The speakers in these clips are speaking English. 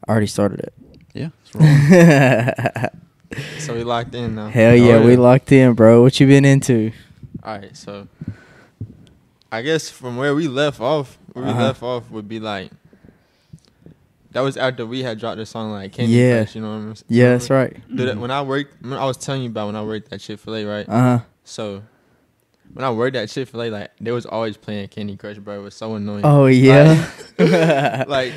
I already started it. Yeah, it's rolling. So we locked in now. Hell yeah, we locked in, bro. What you been into? All right, so I guess from where we left off, would be like that was after we had dropped the song like Candy Crush, you know what I'm saying? Yeah, that's right. Dude, when I was telling you about when I worked at Chick-fil-A, right? Uh-huh. So when I worked at Chick-fil-A, like they was always playing Candy Crush, bro. It was so annoying. Oh yeah. Like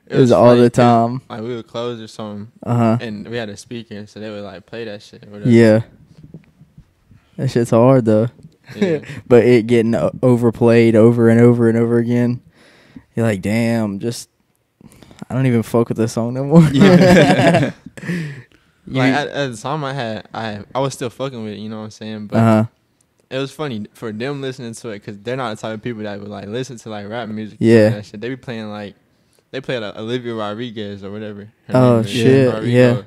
it was all the time. Like we would close or something, and we had a speaker, so they would like play that shit. Or whatever. Yeah. That shit's hard though. Yeah. But it getting overplayed over and over and over again. You're like, damn, I don't even fuck with this song no more. Yeah. Like at the time I was still fucking with it, you know what I'm saying? But it was funny for them listening to it because they're not the type of people that would like listen to like rap music. Yeah. That shit. They be playing like they played Olivia Rodriguez or whatever. Oh shit! Yeah.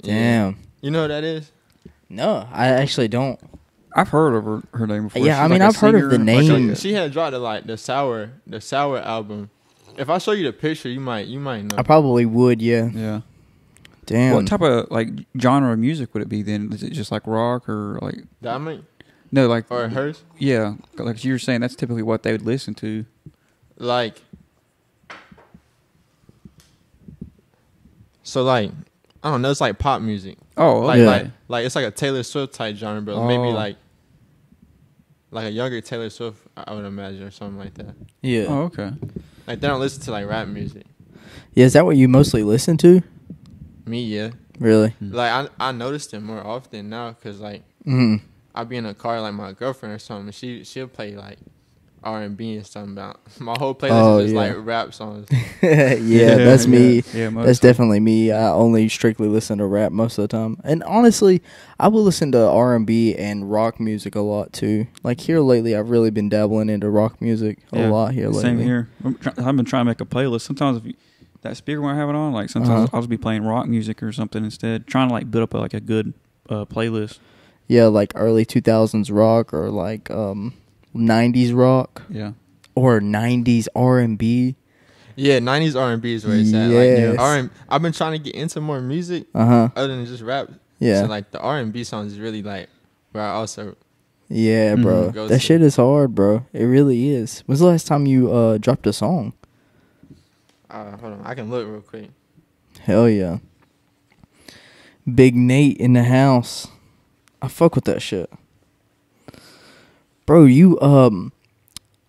Damn. You know what that is? No, I actually don't. I've heard of her name before. Yeah, She's I mean, like I've heard of the name. She had dropped the sour album. If I show you the picture, you might know. I probably would. Yeah. Yeah. Damn. What type of like genre of music would it be then? Is it just like rock or like? Diamond? No, like or hers? Yeah, like you were saying, that's typically what they would listen to. Like. So like, I don't know. It's like pop music. Oh, okay. Like it's like a Taylor Swift type genre, but maybe like a younger Taylor Swift, I would imagine, or something like that. Yeah. Oh, okay. Like they don't listen to like rap music. Yeah, is that what you mostly listen to? Me, yeah. Really? Like I noticed it more often now because like I'll be in a car like my girlfriend or something. And she'll play like R&B and something about my whole playlist is just like rap songs. Yeah, that's me. Yeah, that's definitely me. I only strictly listen to rap most of the time. And honestly, I will listen to R&B and rock music a lot too. Like here lately, I've really been dabbling into rock music a lot here lately. Same here. I've been trying to make a playlist. Sometimes if that speaker when I have it on, like sometimes I'll just be playing rock music or something instead. Trying to like build up a good playlist. Yeah, like early 2000s rock or like 90s rock. Yeah. Or 90s R&B. Yeah, 90s R&B is where it's at. Yes. Like, I've been trying to get into more music other than just rap. Yeah. So like the R&B songs is really like where I also bro. That shit is hard, bro. It really is. When's the last time you dropped a song? Hold on. I can look real quick. Hell yeah. Big Nate in the house. I fuck with that shit. Bro, you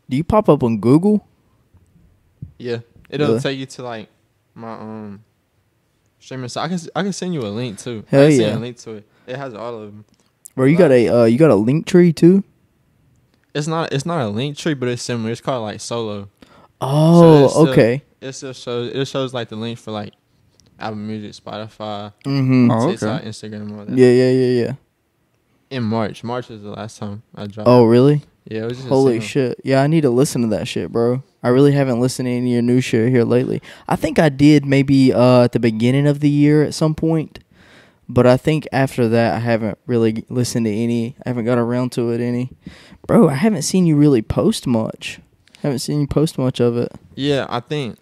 do you pop up on Google? Yeah. It'll take you to like my streaming site. I can send you a link too. Hell I can yeah. send a link to it. It has all of them. Bro, you got a link tree too? It's not a link tree, but it's similar. It's called like Solo. Oh, so okay. It shows like the link for like Apple Music, Spotify, TikTok, Instagram, all that. Yeah. In March is the last time I dropped. Oh, really? Yeah, it was just holy shit. Yeah, I need to listen to that shit, bro. I really haven't listened to any of your new shit here lately. I think I did maybe at the beginning of the year at some point, but I think after that I haven't really listened to any. I haven't got around to it any. Bro, I haven't seen you really post much. Haven't seen you post much of it. Yeah, I think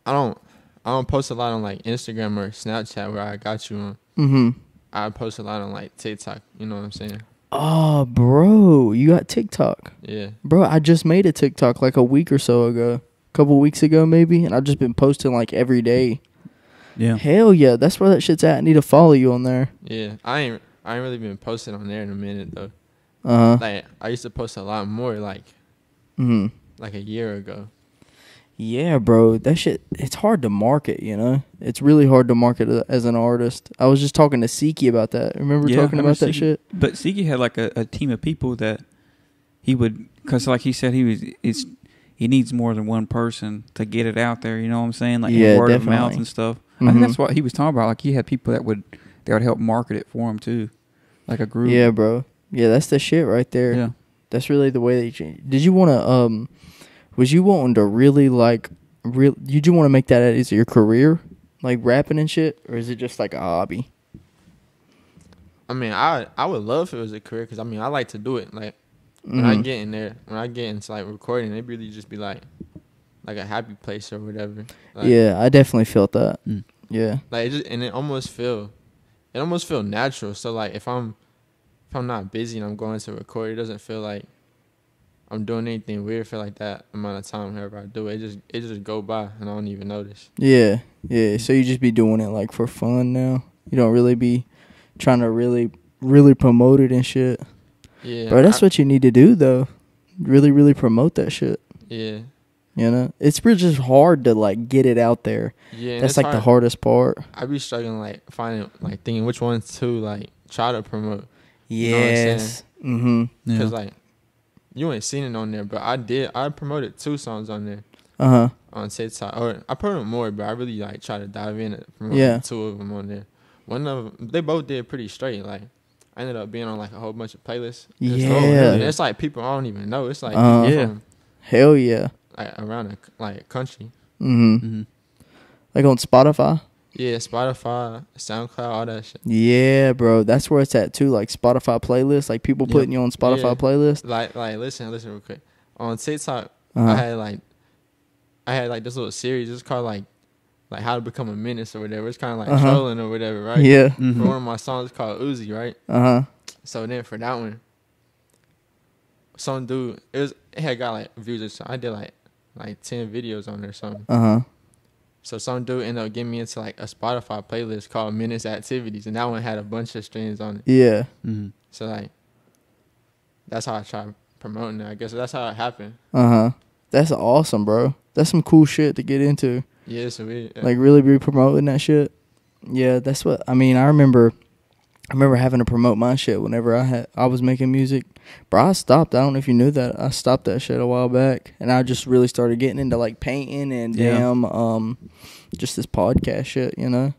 I don't post a lot on like Instagram or Snapchat where I got you on. I post a lot on like TikTok. You know what I'm saying? Oh, bro, you got TikTok. Yeah. Bro, I just made a TikTok like a week or so ago. A couple weeks ago maybe, and I've just been posting like every day. Yeah. Hell yeah, that's where that shit's at. I need to follow you on there. Yeah. I ain't really been posting on there in a minute though. Like I used to post a lot more like like a year ago. Yeah, bro. That shit, it's hard to market, you know? It's really hard to market as an artist. I was just talking to Siki about that. Remember talking about that shit? But Siki had like a team of people that he would, because like he said, he needs more than one person to get it out there, you know what I'm saying? Like word of mouth and stuff. I think that's what he was talking about. Like he had people that would help market it for him too. Like a group. Yeah, bro. Yeah, that's the shit right there. Yeah. That's really the way they change. Did you want to, was you wanting to really did you want to make that as your career? Like rapping and shit? Or is it just like a hobby? I mean, I would love if it was a career because, I mean, I like to do it. Like, when I get in there, when I get into, like, recording, it really just be, like, like a happy place or whatever. Like, yeah, I definitely felt that. Yeah, like it almost feel natural. So like if I'm not busy and I'm going to record, it doesn't feel like I'm doing anything weird for like that amount of time. Whenever I do it, it just go by and I don't even notice. Yeah. So you just be doing it like for fun now. You don't really be trying to really promote it and shit. Yeah, bro, that's what you need to do though. Really promote that shit. Yeah. You know, it's really just hard to like get it out there. Yeah, that's like hard. The hardest part. I be struggling like finding like thinking which ones to like try to promote. Yes. You know because like you ain't seen it on there, but I promoted 2 songs on there. On TikTok, or I promoted more, but I really like try to dive in and promote 2 of them on there. One of them, they both did pretty straight. Like I ended up being on like a whole bunch of playlists. And it's like people I don't even know. It's like from, hell yeah, like around the like country. Like on Spotify. Yeah, Spotify, SoundCloud, all that shit. Yeah, bro, that's where it's at too. Like Spotify playlists, like people putting you on Spotify playlists. Like listen real quick. On TikTok, I had like this little series. It's called like how to become a menace or whatever. It's kind of like trolling or whatever, right? Yeah. For one of my songs called Uzi, right? So then for that one, some dude it had got like views or something. I did like 10 videos on there or something. So some dude ended up getting me into like a Spotify playlist called Menace Activities, and that one had a bunch of streams on it. Yeah. So like, that's how I try promoting it. I guess that's how it happened. That's awesome, bro. That's some cool shit to get into. Yeah, so like really be promoting that shit. Yeah, that's what I mean. I remember having to promote my shit whenever I was making music. Bro, I stopped. I don't know if you knew that. I stopped that shit a while back, and I just really started getting into like painting and just this podcast shit, you know.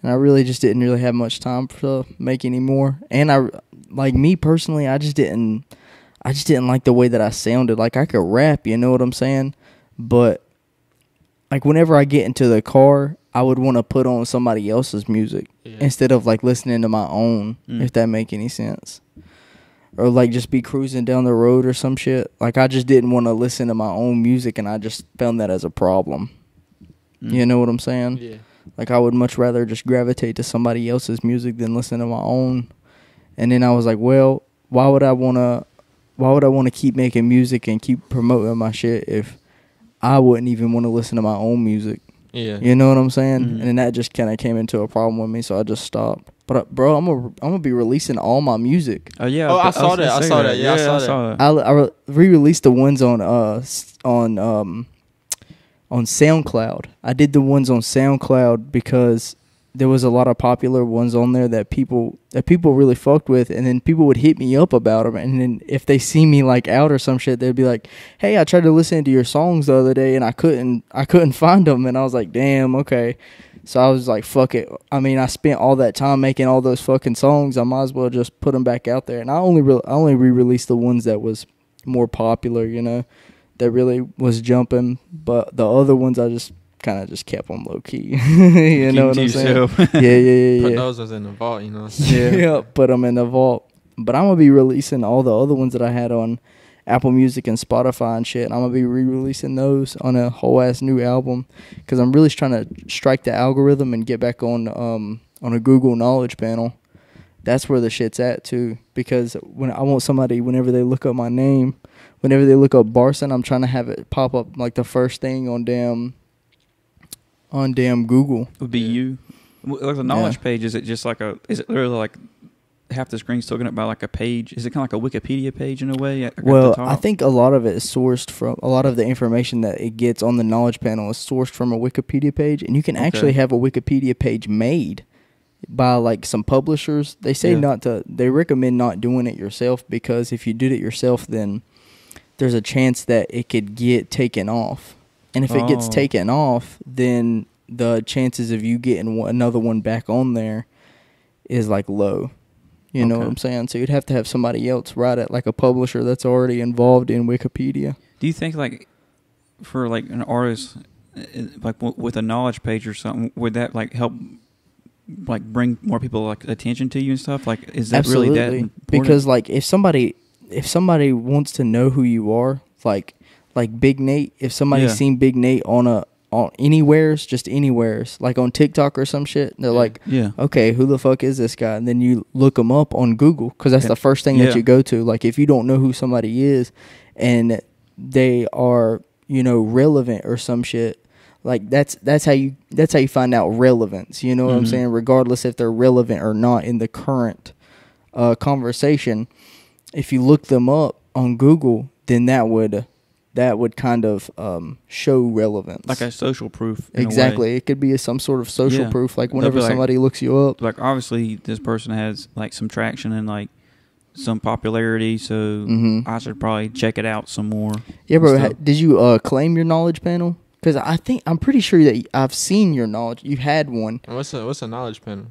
And I really just didn't really have much time to make anymore. And I like me personally, I just didn't like the way that I sounded. Like I could rap, you know what I'm saying? But like whenever I get into the car, I would want to put on somebody else's music instead of like listening to my own, if that make any sense. Or like just be cruising down the road or some shit. Like I just didn't want to listen to my own music, and I just found that as a problem. You know what I'm saying? Yeah. Like I would much rather just gravitate to somebody else's music than listen to my own. And then I was like, well, why would I want to keep making music and keep promoting my shit if I wouldn't even want to listen to my own music? Yeah. You know what I'm saying? And then that just kind of came into a problem with me, so I just stopped. But bro, I'm gonna be releasing all my music. Oh yeah. I saw that. I saw that. Yeah, I saw that. I re-released the ones on SoundCloud. I did the ones on SoundCloud because there was a lot of popular ones on there that people really fucked with, and then people would hit me up about them, and then if they see me like out or some shit, they'd be like, "Hey, I tried to listen to your songs the other day and I couldn't find them," and I was like, "Damn, okay." So I was like, "Fuck it." I mean, I spent all that time making all those fucking songs. I might as well just put them back out there, and I only re-released the ones that was more popular, you know, that really was jumping, but the other ones I just kind of just kept them low key. You know what I'm saying? Yeah. Put those in the vault, you know. Yeah, put them in the vault. But I'm gonna be releasing all the other ones that I had on Apple Music and Spotify and shit. I'm gonna be re-releasing those on a whole ass new album because I'm really trying to strike the algorithm and get back on a Google Knowledge panel. That's where the shit's at too. Because when I want somebody, whenever they look up my name, whenever they look up Barson, I'm trying to have it pop up like the first thing on damn Google. Would be you. Like the knowledge page, is it just like is it literally like half the screen's taken up by like a page? Is it kind of like a Wikipedia page in a way? Well, I think a lot of it is sourced from, a lot of the information that it gets on the knowledge panel is sourced from a Wikipedia page, and you can actually have a Wikipedia page made by like some publishers. They say they recommend not doing it yourself, because if you did it yourself, then there's a chance that it could get taken off. And if it gets taken off, then the chances of you getting another one back on there is like low. You know what I'm saying? So you'd have to have somebody else write it, like a publisher that's already involved in Wikipedia. Do you think like for like an artist, like with a knowledge page or something, would that like help like bring more people like attention to you and stuff? Like, is that really that important? Because like if somebody wants to know who you are, like like Big Nate. If somebody's seen Big Nate on anywheres, just anywheres, like on TikTok or some shit, they're like, okay, who the fuck is this guy? And then you look them up on Google, because that's the first thing that you go to. Like, if you don't know who somebody is and they are, you know, relevant or some shit, like that's how you find out relevance. You know what I'm saying? Regardless if they're relevant or not in the current conversation, if you look them up on Google, then that would kind of show relevance, like a social proof. Exactly, it could be some sort of social proof. Like whenever somebody looks you up, like obviously this person has like some traction and like some popularity, so I should probably check it out some more. Yeah, bro. Did you claim your knowledge panel? Because I'm pretty sure that I've seen your knowledge. You had one. What's a knowledge panel?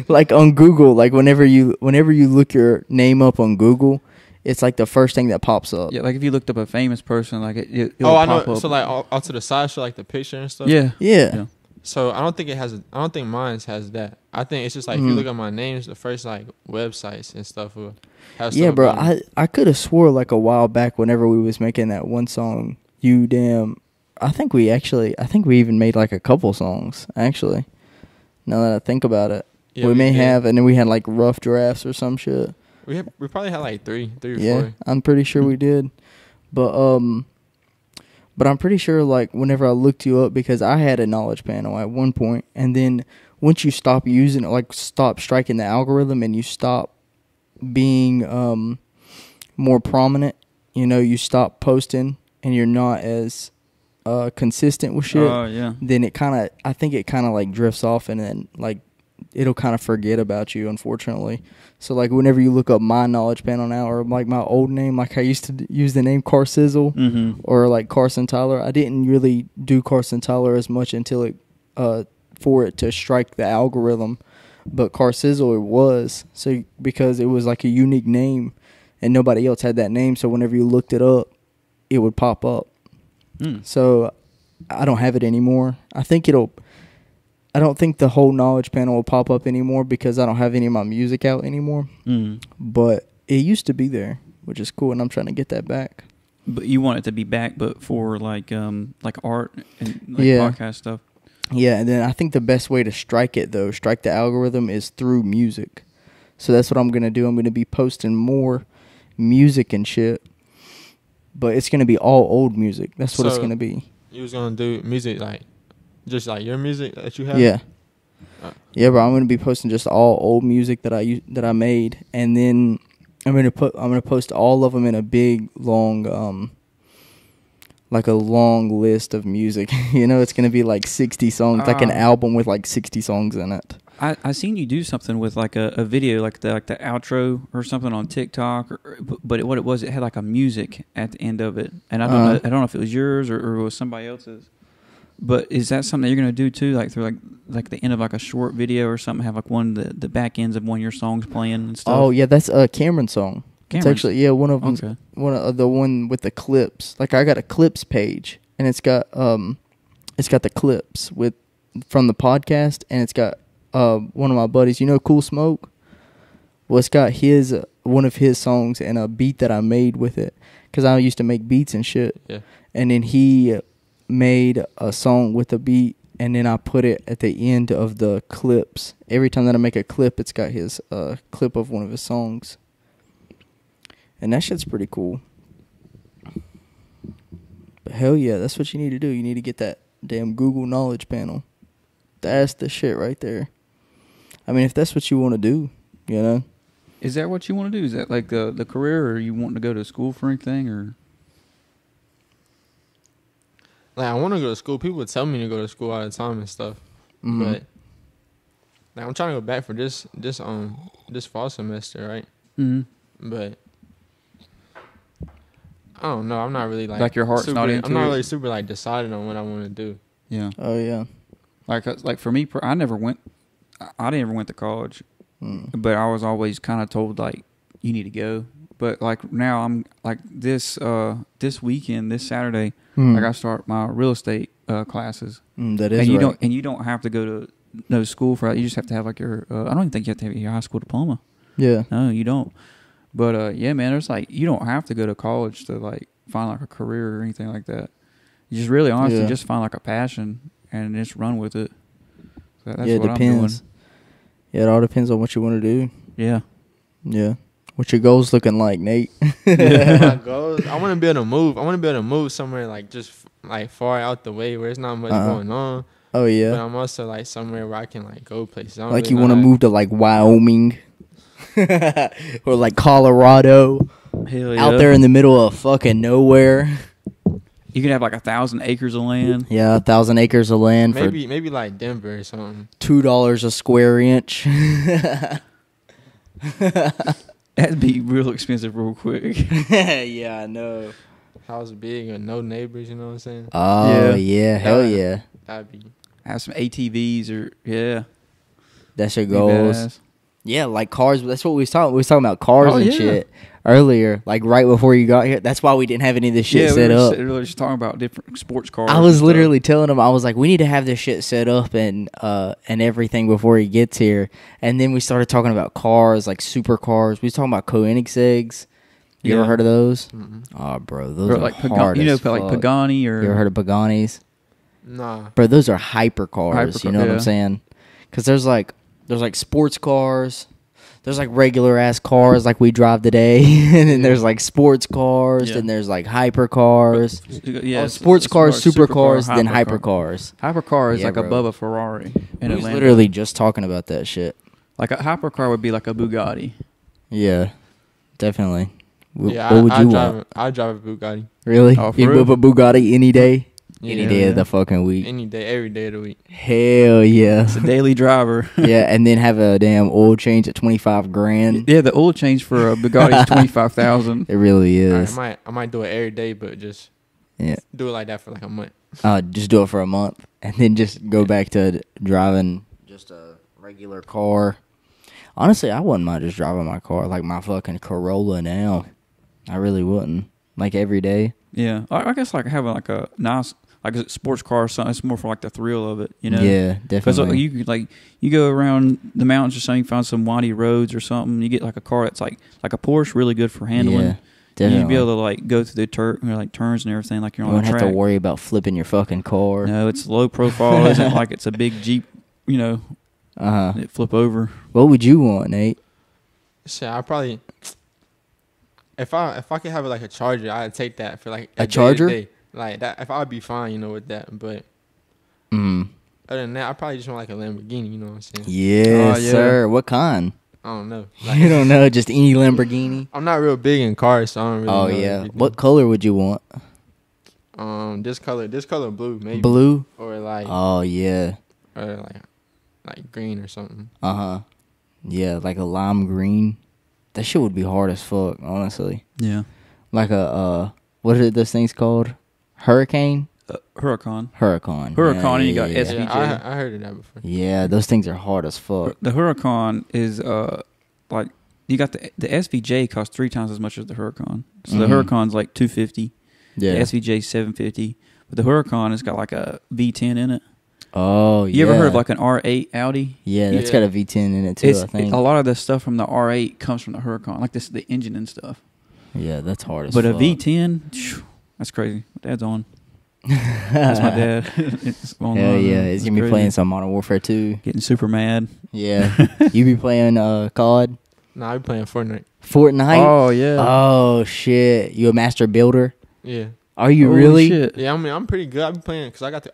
Like on Google, like whenever you look your name up on Google, it's like the first thing that pops up. Yeah, like if you looked up a famous person, like it I know. Up. So like out to the side, show like the picture and stuff. Yeah. So I don't think it has. I don't think mine has that. I think it's just like if you look at my names, the first like websites and stuff will have. Yeah, bro. I could have swore like a while back whenever we was making that one song, You Damn. I think we even made like a couple songs actually. Now that I think about it, we may have, and then we had like rough drafts or some shit. We probably had like three or four. Yeah, I'm pretty sure we did, but I'm pretty sure like whenever I looked you up, because I had a knowledge panel at one point, and then once you stop using it, like stop striking the algorithm, and you stop being more prominent, you know, you stop posting, and you're not as consistent with shit. Then I think it kind of like drifts off, and then like it'll kind of forget about you, unfortunately. So like whenever you look up my knowledge panel now, or like my old name, like I used to use the name Carsizzle or like Carson Tyler. I didn't really do Carson Tyler as much until it for it to strike the algorithm, but Carsizzle it was, so because it was like a unique name and nobody else had that name, so whenever you looked it up, it would pop up. So I don't have it anymore. I don't think the whole knowledge panel will pop up anymore because I don't have any of my music out anymore. But it used to be there, which is cool, and I'm trying to get that back. But you want it to be back, but for like art and like podcast stuff. Yeah, and then I think the best way to strike the algorithm, is through music. So that's what I'm going to do. I'm going to be posting more music and shit, but it's going to be all old music. That's what it's going to be. You was going to do music like just like your music that you have? Yeah. Yeah, bro. I'm going to be posting just all old music that I made, and then I'm going to post all of them in a big long like a long list of music. You know, it's going to be like 60 songs, like an album with like 60 songs in it. I seen you do something with like a video, like the outro or something on TikTok, but what it was, it had like a music at the end of it, and I don't know if it was yours or it was somebody else's. But is that something that you're going to do too, like through like the end of like a short video or something? Have like one of the back ends of one of your songs playing and stuff. Oh yeah, that's a Cameron song. It's actually one of them. Okay. One with the clips. Like I got a clips page, and it's got the clips from the podcast, and it's got one of my buddies. You know, Cool Smoke. Well, it's got one of his songs and a beat that I made with it, because I used to make beats and shit. Yeah. And then he made a song with a beat, and then I put it at the end of the clips. Every time that I make a clip, it's got his clip of one of his songs. And that shit's pretty cool. But hell yeah, that's what you need to do. You need to get that damn Google Knowledge Panel. That's the shit right there. I mean, if that's what you want to do, you know. Is that what you want to do? Is that like the career, or you want to go to school for anything, or? Like, I want to go to school. People tell me to go to school all the time and stuff. Mm-hmm. But like, I'm trying to go back for this fall semester, right? Mm-hmm. But I don't know. I'm not really like your heart's not into it. I'm not really super like decided on what I want to do. Yeah. Oh yeah. Like for me, I never went to college, but I was always kind of told like you need to go. But like now I'm like this weekend, this Saturday, like I start my real estate classes. That is and you don't have to go to no school for that. You just have to have like your I don't even think you have to have your high school diploma. Yeah. No, you don't. But yeah, man, there's like you don't have to go to college to like find like a career or anything like that. You just really honestly just find like a passion and just run with it. That's what depends. I'm doing. Yeah, it all depends on what you want to do. Yeah. Yeah. What's your goals looking like, Nate? My goals, I want to be able to move. I want to be able to move somewhere like just like far out the way where it's not much going on. Oh yeah. But I'm also like somewhere where I can like go places. Like you want to move to like Wyoming or like Colorado. Hell yeah. Out there in the middle of fucking nowhere. You could have like 1,000 acres of land. Yeah, 1,000 acres of land maybe like Denver or something. $2 a square inch. That'd be real expensive real quick. Yeah, I know. House big and no neighbors, you know what I'm saying? Oh yeah, hell yeah. That'd be. Have some ATVs or That's your goals. Yeah, like cars. That's what we was talking. We was talking about cars and shit earlier. Like right before you got here. That's why we didn't have any of this shit set up. We were just talking about different sports cars. I was literally telling him, I was like, we need to have this shit set up and everything before he gets here. And then we started talking about cars, like supercars. We was talking about Koenigsegg's. You ever heard of those? Mm-mm. Oh, bro, those are like hard as fuck. like Pagani or... You ever heard of Pagani's? Nah. Bro, those are hypercars. You know what I'm saying? Because there's like sports cars. There's like regular ass cars like we drive today, and then there's like sports cars, and there's like hypercars. Yeah, sports cars, supercars, then hypercars. Hypercar is like above a Ferrari in Atlanta. We was literally just talking about that shit. Like a hypercar would be like a Bugatti. Yeah, definitely. Yeah, what would you want? I drive a Bugatti. Really? Oh, you whip a Bugatti any day? Any day of the fucking week. Any day, every day of the week. Hell yeah. It's a daily driver. Yeah, and then have a damn oil change at $25,000. Yeah, the oil change for a Bugatti is $25,000. It really is. I might do it every day, but just do it like that for like a month. Just do it for a month, and then just go back to driving just a regular car. Honestly, I wouldn't mind just driving my car, like my fucking Corolla now. I really wouldn't. Like every day. Yeah, I guess like having like a nice... Like a sports car or something, it's more for like the thrill of it, you know? Yeah, definitely. Because you go around the mountains or something, you find some windy roads or something, you get like a car that's like a Porsche, really good for handling. Yeah, definitely. You'd be able to like go through the turns and everything like you're on the track. You don't have to worry about flipping your fucking car. No, it's low profile. It isn't like it's a big Jeep, you know, it flip over. What would you want, Nate? Shit, I probably... If I could have like a Charger, I'd take that for like a Charger? Day. Like that, if I'd be fine, you know, with that. But other than that, I probably just want like a Lamborghini. You know what I'm saying? Yes, sir. What kind? I don't know. Like, you don't know? Just any Lamborghini? I'm not real big in cars, so I don't really know. Oh yeah. Everything. What color would you want? This color blue, maybe. Blue? Or like. Oh yeah. Or like green or something. Yeah, like a lime green. That shit would be hard as fuck, honestly. Yeah. Like a what are those things called? Hurricane? Huracan. Yeah, and you got SVJ. Yeah, I heard of that before. Yeah, those things are hard as fuck. The Huracan is like you got the SVJ costs 3 times as much as the Huracan. So the Huracan's like $250. Yeah. The SVJ $750. But the Huracan has got like a V10 in it. Oh, yeah. You ever heard of like an R8 Audi? Yeah, that's got a V10 in it too, I think. A lot of the stuff from the R8 comes from the Huracan, like the engine and stuff. Yeah, that's hard as fuck. But a V10, that's crazy. My dad's on. That's my dad. Hell yeah, he's going to be playing some Modern Warfare 2. Getting super mad. Yeah. You be playing COD? Nah, I be playing Fortnite. Fortnite? Oh, yeah. Oh, shit. You a master builder? Yeah. Are you Holy really? Shit. Yeah, I mean, I'm pretty good. I be playing because I got a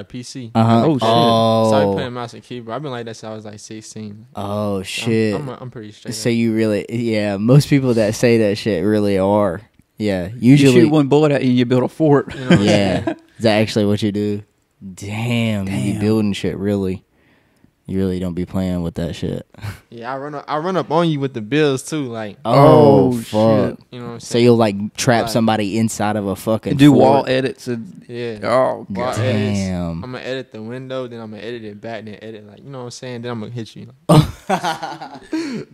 PC. Oh shit! So I be playing mouse and keyboard. I've been like that since I was like 16. Oh shit! I'm pretty straight. So you really, most people that say that shit really are. Yeah, usually you shoot one bullet at you and you build a fort. You know yeah, is that actually what you do? Damn, you be building shit really. You really don't be playing with that shit. Yeah, I run up on you with the bills too, like. Oh fuck! Shit. You know what I'm saying? So you'll like trap somebody inside of a fucking. Do fort. wall edits and wall damn. Edits. I'm gonna edit the window, then I'm gonna edit it back, then edit like you know what I'm saying. Then I'm gonna hit you.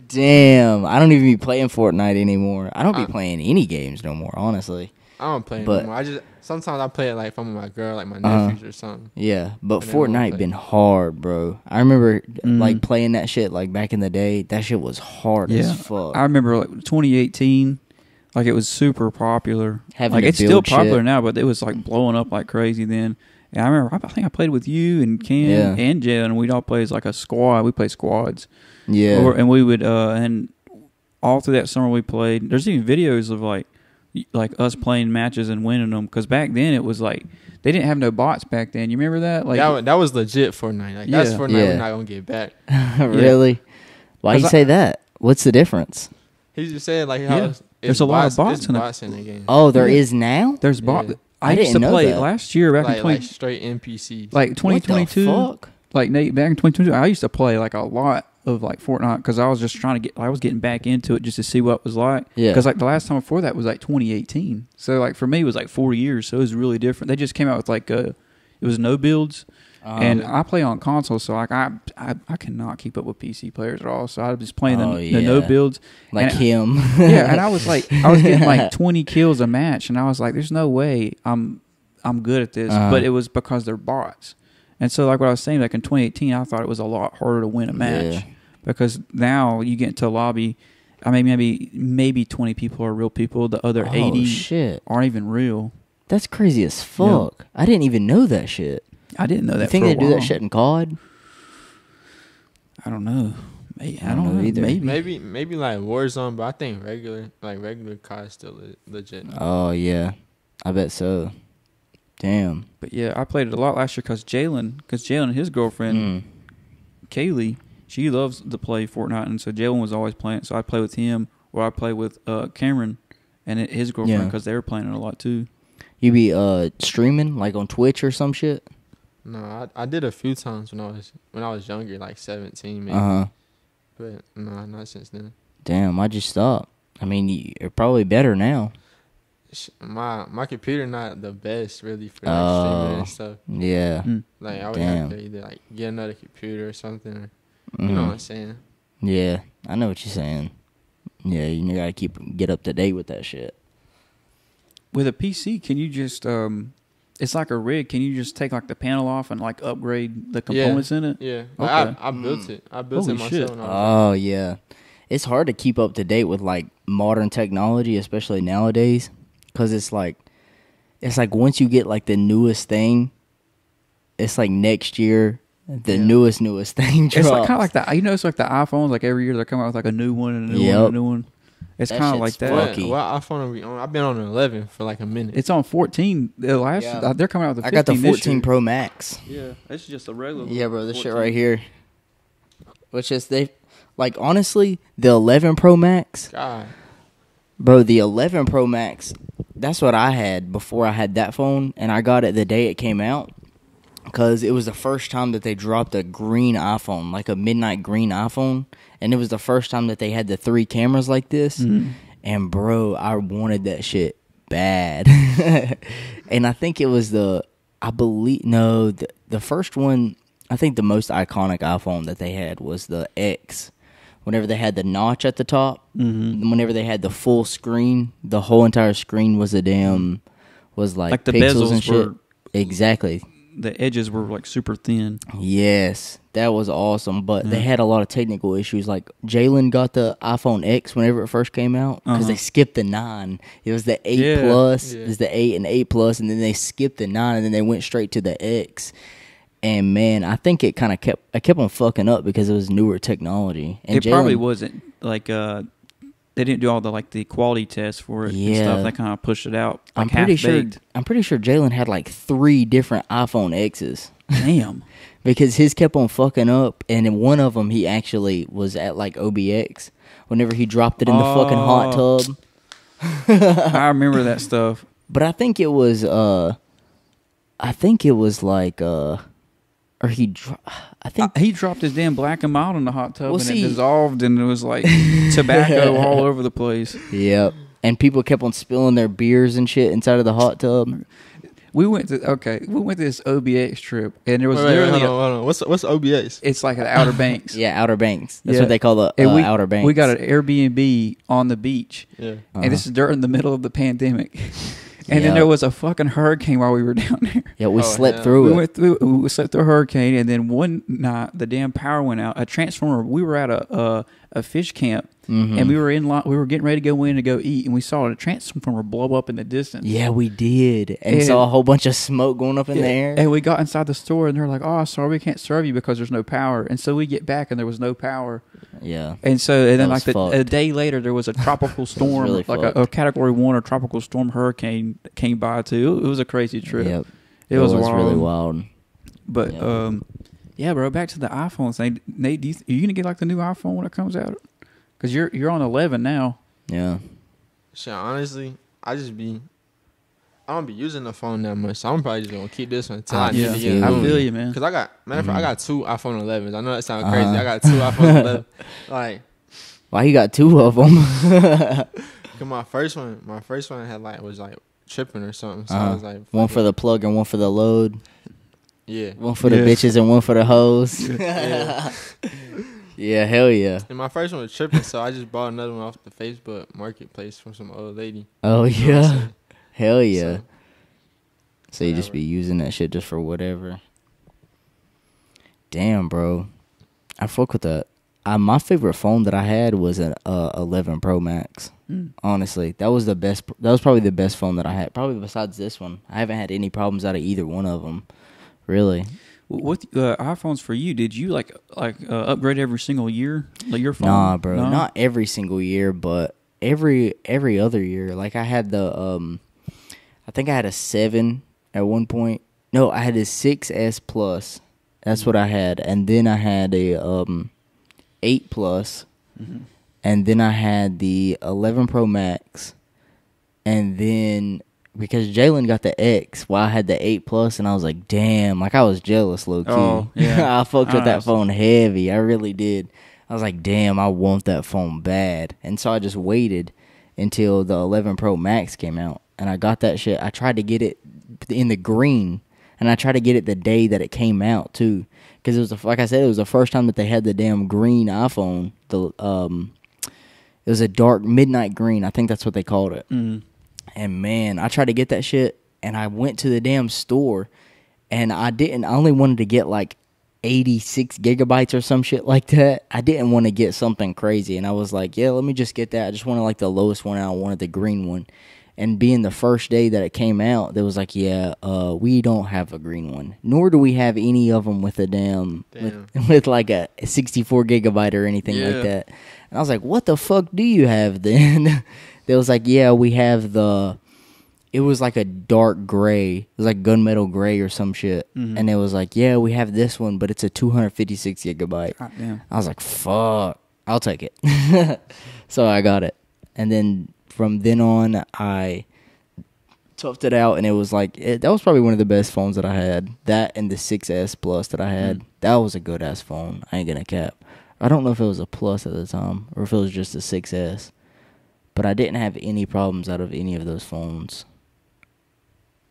Damn, I don't even be playing Fortnite anymore. I don't be playing any games no more, honestly. I don't play it anymore. I just sometimes I play it like if I'm with my girl, like my nephews or something. Yeah, but Fortnite been hard, bro. I remember like playing that shit like back in the day. That shit was hard as fuck. I remember like 2018, Like, it was super popular. Having it's still popular now, but it was like blowing up like crazy then. And I remember, I think I played with you and Ken and Jay, and we'd all play as like a squad. We played squads. Yeah. And we would, and all through that summer we played. There's even videos of like us playing matches and winning them. Because back then it was like, they didn't have no bots back then. You remember that? Like that was legit Fortnite. Like, that's Fortnite we're not going to get back. Really? Why you say that? What's the difference? He's just saying like how there's a lot of bots in the game. Oh, there is now? There's bots. Yeah. I used to play last year back in like straight NPCs. Like 2022. What the fuck? Like Nate, back in 2022, I used to play like a lot of like Fortnite because I was just I was getting back into it just to see what it was like. Yeah. Because like the last time before that was like 2018. So like for me it was like 4 years. So it was really different. They just came out with like it was no builds. And I play on console, so like I cannot keep up with PC players at all. So I was just playing the no builds, like him. Yeah, and I was getting like 20 kills a match, and I was like, "There's no way I'm good at this." But it was because they're bots, and so like what I was saying, like in 2018, I thought it was a lot harder to win a match because now you get into a lobby. I mean, maybe 20 people are real people. The other 80 aren't even real. That's crazy as fuck. Yeah. I didn't even know that shit. I didn't know that. You think they do that shit in COD? I don't know. I don't know either. Maybe like Warzone, but I think regular COD is still legit. Oh yeah, I bet so. Damn. But yeah, I played it a lot last year because Jalen and his girlfriend Kaylee, she loves to play Fortnite, and so Jalen was always playing. So I play with him, or I play with Cameron and his girlfriend because they were playing it a lot too. You be streaming like on Twitch or some shit? No, I did a few times when I was younger, like 17 maybe. But no, not since then. Damn, I just stopped. I mean, you're probably better now. My computer not the best really for streaming and stuff. Yeah. Like I would have to either like get another computer or something. Or, you know what I'm saying? Yeah, I know what you're saying. Yeah, you gotta get up to date with that shit. With a PC, can you just it's like a rig. Can you just take like the panel off and like upgrade the components in it? Yeah. Like, I built it. I built it myself. Oh yeah, it's hard to keep up to date with like modern technology, especially nowadays, because it's like once you get like the newest thing, it's like next year the newest thing drops. It's like kind of like it's like the iPhones. Like every year they're coming out with like a new one and a new one and a new one. It's kind of like that. What iPhone are we on? I've been on an 11 for like a minute. It's on 14. They're coming out with the 15 I got the 14 Pro Max. Yeah, it's just a regular. Yeah, bro, this 14. Shit right here. Which is honestly, the 11 Pro Max. God. Bro, the 11 Pro Max, that's what I had before I had that phone, and I got it the day it came out because it was the first time that they dropped a green iPhone, like a midnight green iPhone. And it was the first time that they had the 3 cameras like this. Mm-hmm. And, bro, I wanted that shit bad. And I think it was the first one, I think the most iconic iPhone that they had was the X. Whenever they had the notch at the top, whenever they had the full screen, the whole entire screen was like the pixels and shit. Exactly. The edges were like super thin. Yes, that was awesome. But they had a lot of technical issues. Like Jalen got the iPhone X whenever it first came out because they skipped the 9. It was the 8 Plus, it was the 8 and 8 Plus, and then they skipped the 9, and then they went straight to the X. And man, I think it kind of kept on fucking up because it was newer technology. And it probably wasn't like they didn't do all the quality tests for it and stuff. They kind of pushed it out. Like I'm pretty sure Jalen had like 3 different iPhone X's. Damn. Because his kept on fucking up, and in one of them he actually was at like OBX whenever he dropped it in the fucking hot tub. I remember that stuff. But I think it was like or he dropped his damn Black and Mild in the hot tub, and it dissolved, and it was like tobacco all over the place. Yep. And people kept on spilling their beers and shit inside of the hot tub. We went to this OBX trip, and there was literally hold on. What's OBX? It's like an Outer Banks. Yeah, Outer Banks. That's what they call the Outer Banks. We got an Airbnb on the beach, and this is during the middle of the pandemic. And then there was a fucking hurricane while we were down there. Yeah, we slept through it. We slept through a hurricane, and then one night the damn power went out. A transformer. We were at a fish camp, and we were in line, we were getting ready to go in to go eat, and we saw a transformer blow up in the distance. Yeah, we did, and saw a whole bunch of smoke going up in the air. And we got inside the store, and they're like, "Oh, sorry, we can't serve you because there's no power." And so we get back, and there was no power. Yeah, and then like a day later, there was a tropical storm, really like a Category 1 or tropical storm hurricane that came by too. It was a crazy trip. Yep. It was really wild. But yeah, bro. Back to the iPhone thing. Nate, are you gonna get like the new iPhone when it comes out? Because you're on 11 now. Yeah. Shit, honestly, I don't be using the phone that much, so I'm probably just gonna keep this one until I need to get I feel you, man. Because I got, matter of fact, I got 2 iPhone 11s. I know that sounds crazy. I got 2 iPhone 11. Like, why you got 2 of them? Cause my first one had was tripping or something. So I was like, one for the plug and one for the load. Yeah. One for the bitches and one for the hoes. Yeah. Yeah, hell yeah. And my first one was tripping, so I just bought another one off the Facebook Marketplace from some old lady. Oh, yeah. Hell yeah. So you whatever. just be using that shit just for whatever. Damn, bro. I fuck with that. My favorite phone that I had was an 11 Pro Max. Honestly, that was the best. That was probably the best phone that I had. Probably besides this one. I haven't had any problems out of either one of them. Really. With iPhones for you, did you upgrade every single year, like your phone? Nah, bro, not every single year, but every other year. Like I had the I think I had a 7 at one point. No, I had a 6S Plus. That's what I had, and then I had a 8 Plus, and then I had the 11 Pro Max, and then. Because Jalen got the X while I had the 8 Plus, and I was like, damn, like I was jealous, low key. Oh, yeah. I fucked with that phone heavy. I really did. I was like, damn, I want that phone bad. And so I just waited until the 11 Pro Max came out, and I got that shit. I tried to get it in the green, and I tried to get it the day that it came out, too. Because it was, like I said, it was the first time that they had the damn green iPhone. It was a dark midnight green. I think that's what they called it. And man, I tried to get that shit, and I went to the damn store, and I only wanted to get like 86 gigabytes or some shit like that. I didn't want to get something crazy, and I was like, yeah, let me just get that. I just wanted like the lowest one, and I wanted the green one. And being the first day that it came out, they was like, yeah, we don't have a green one, nor do we have any of them with a damn. With like a 64 gigabyte or anything like that. And I was like, what the fuck do you have then? They was like, yeah, we have it was like a dark gray. It was like gunmetal gray or some shit. And it was like, yeah, we have this one, but it's a 256 gigabyte. I was like, fuck, I'll take it. So I got it. And then from then on, I toughed it out, and it was like, that was probably one of the best phones that I had. That and the 6S Plus that I had. That was a good-ass phone. I ain't gonna cap. I don't know if it was a Plus at the time, or if it was just a 6S. But I didn't have any problems out of any of those phones.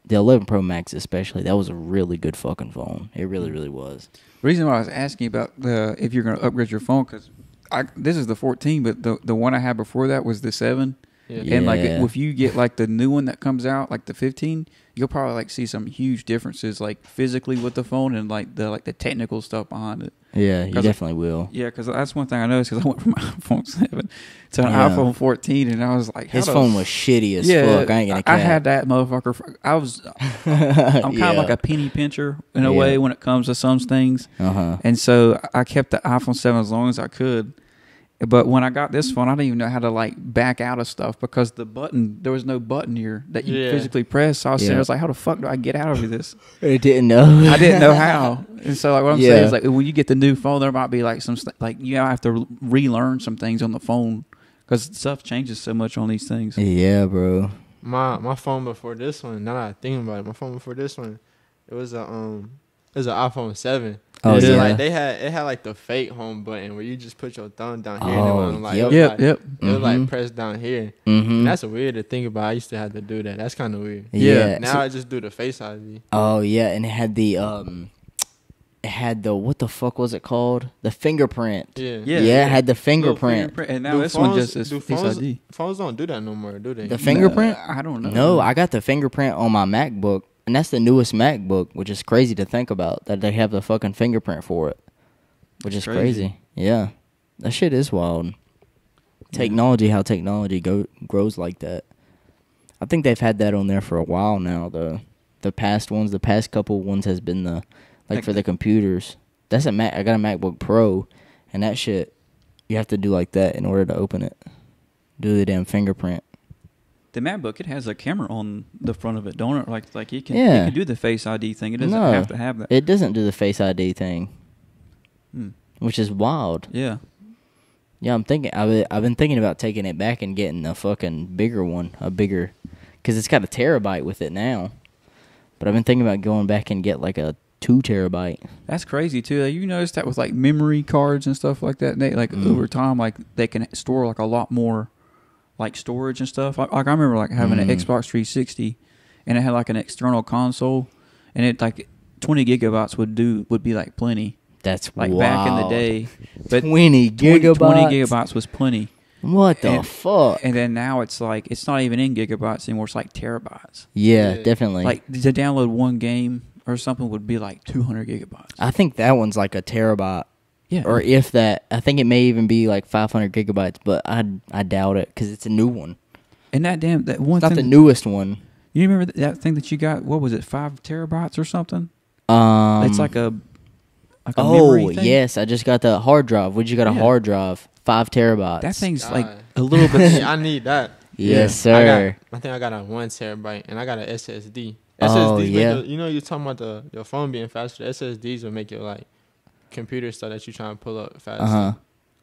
The 11 Pro Max especially, that was a really good fucking phone. It really, really was. The reason why I was asking about if you're going to upgrade your phone, because this is the 14, but the one I had before that was the 7. Yeah. And like if you get like the new one that comes out, like the 15, you'll probably like see some huge differences like physically with the phone and like the technical stuff behind it. Yeah, you definitely will. Yeah, because that's one thing I noticed, because I went from iPhone 7 to an iPhone 14, and I was like, his phone was shitty as fuck. I ain't gonna cap. I had that motherfucker. I'm kind of like a penny pincher in a way when it comes to some things. And so I kept the iPhone 7 as long as I could. But when I got this phone, I didn't even know how to like back out of stuff, because there was no button here that you physically press. So I was like, how the fuck do I get out of this? I didn't know. I didn't know how. And so like what I'm saying is like when you get the new phone, there might be like some like you have to relearn some things on the phone, because stuff changes so much on these things. Yeah, bro. My phone before this one, now that I think about it, my phone before this one, it was an iPhone 7. Oh yeah, like it had like the fake home button where you just put your thumb down here and it was like it was like pressed down here. And that's weird to think about. I used to have to do that. That's kind of weird. Yeah. Now I just do the Face ID. Oh yeah, and it had the what the fuck was it called? The fingerprint. Yeah, it had the fingerprint. And now this one just is Face ID. Phones don't do that no more, do they? The fingerprint? I don't know. No, I got the fingerprint on my MacBook. And that's the newest MacBook, which is crazy to think about, that they have the fucking fingerprint for it. Which is crazy. Yeah. That shit is wild. Technology, how technology grows like that. I think they've had that on there for a while now. The past couple ones has been for the computers. That's a Mac. I got a MacBook Pro, and that shit, you have to do like that in order to open it. Do the damn fingerprint. The MacBook, it has a camera on the front of it, don't it? Like you can do the Face ID thing. It doesn't have to have that. It doesn't do the Face ID thing, which is wild. Yeah. Yeah, I'm thinking. I've been thinking about taking it back and getting a fucking bigger one, because it's got a terabyte with it now. But I've been thinking about going back and get like a 2 terabyte. That's crazy too. You noticed that with like memory cards and stuff like that. They over time, like they can store like a lot more, like storage and stuff. Like I remember like having an Xbox 360, and it had like an external console, and it like 20 gigabytes would be like plenty. That's like wild. Back in the day. But 20 gigabytes. 20 gigabytes was plenty. What the fuck? And then now it's like it's not even in gigabytes anymore. It's like terabytes. Yeah, definitely. Like to download one game or something would be like 200 gigabytes. I think that one's like a terabyte. Yeah. Or if that, I think it may even be like 500 gigabytes, but I doubt it because it's a new one. And that one. It's not the newest one. You remember that thing that you got? What was it? 5 terabytes or something? It's like a memory thing? Yes, I just got the hard drive. We just got a hard drive, 5 terabytes. That thing's like a little bit. I need that. Yes, sir. I think I got a 1 terabyte, and I got an SSD. Oh, yeah. You're talking about your phone being faster. SSDs will make your like computer stuff that you're trying to pull up faster.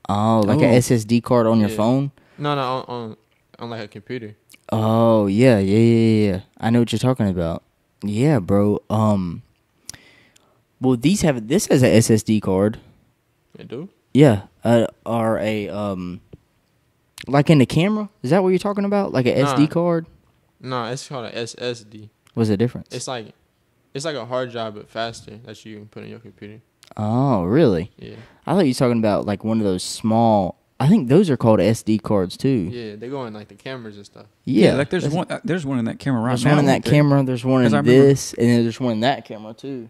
Oh, like an SSD card on your phone? No, on like a computer. Oh, yeah. I know what you're talking about. Yeah, bro. Well, this has an SSD card. It do? Yeah, or a like in the camera. Is that what you're talking about? Like an SD card? No, it's called an SSD. What's the difference? It's like a hard drive but faster that you can put in your computer. Oh, really? Yeah. I thought you were talking about like one of those small. I think those are called SD cards too. Yeah, they go in like the cameras and stuff. Yeah, like there's one in that camera right now. There's one in that camera. There's one in this, and then there's one in that camera too.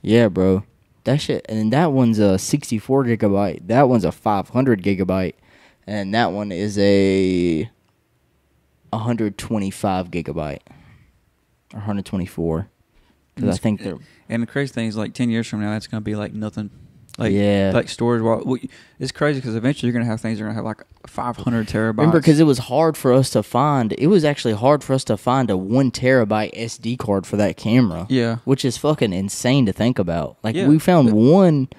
Yeah, bro. That shit. And then that one's a 64 gigabyte. That one's a 500 gigabyte. And that one is a 125 gigabyte. Or 124. Because I think they're... And the crazy thing is, like, 10 years from now, that's going to be, like, nothing. Like storage. Well, it's crazy because eventually you're going to have things that are going to have, like, 500 terabytes. Remember, because it was hard for us to find... It was actually hard for us to find a 1 terabyte SD card for that camera. Yeah. Which is fucking insane to think about. Like, we found one,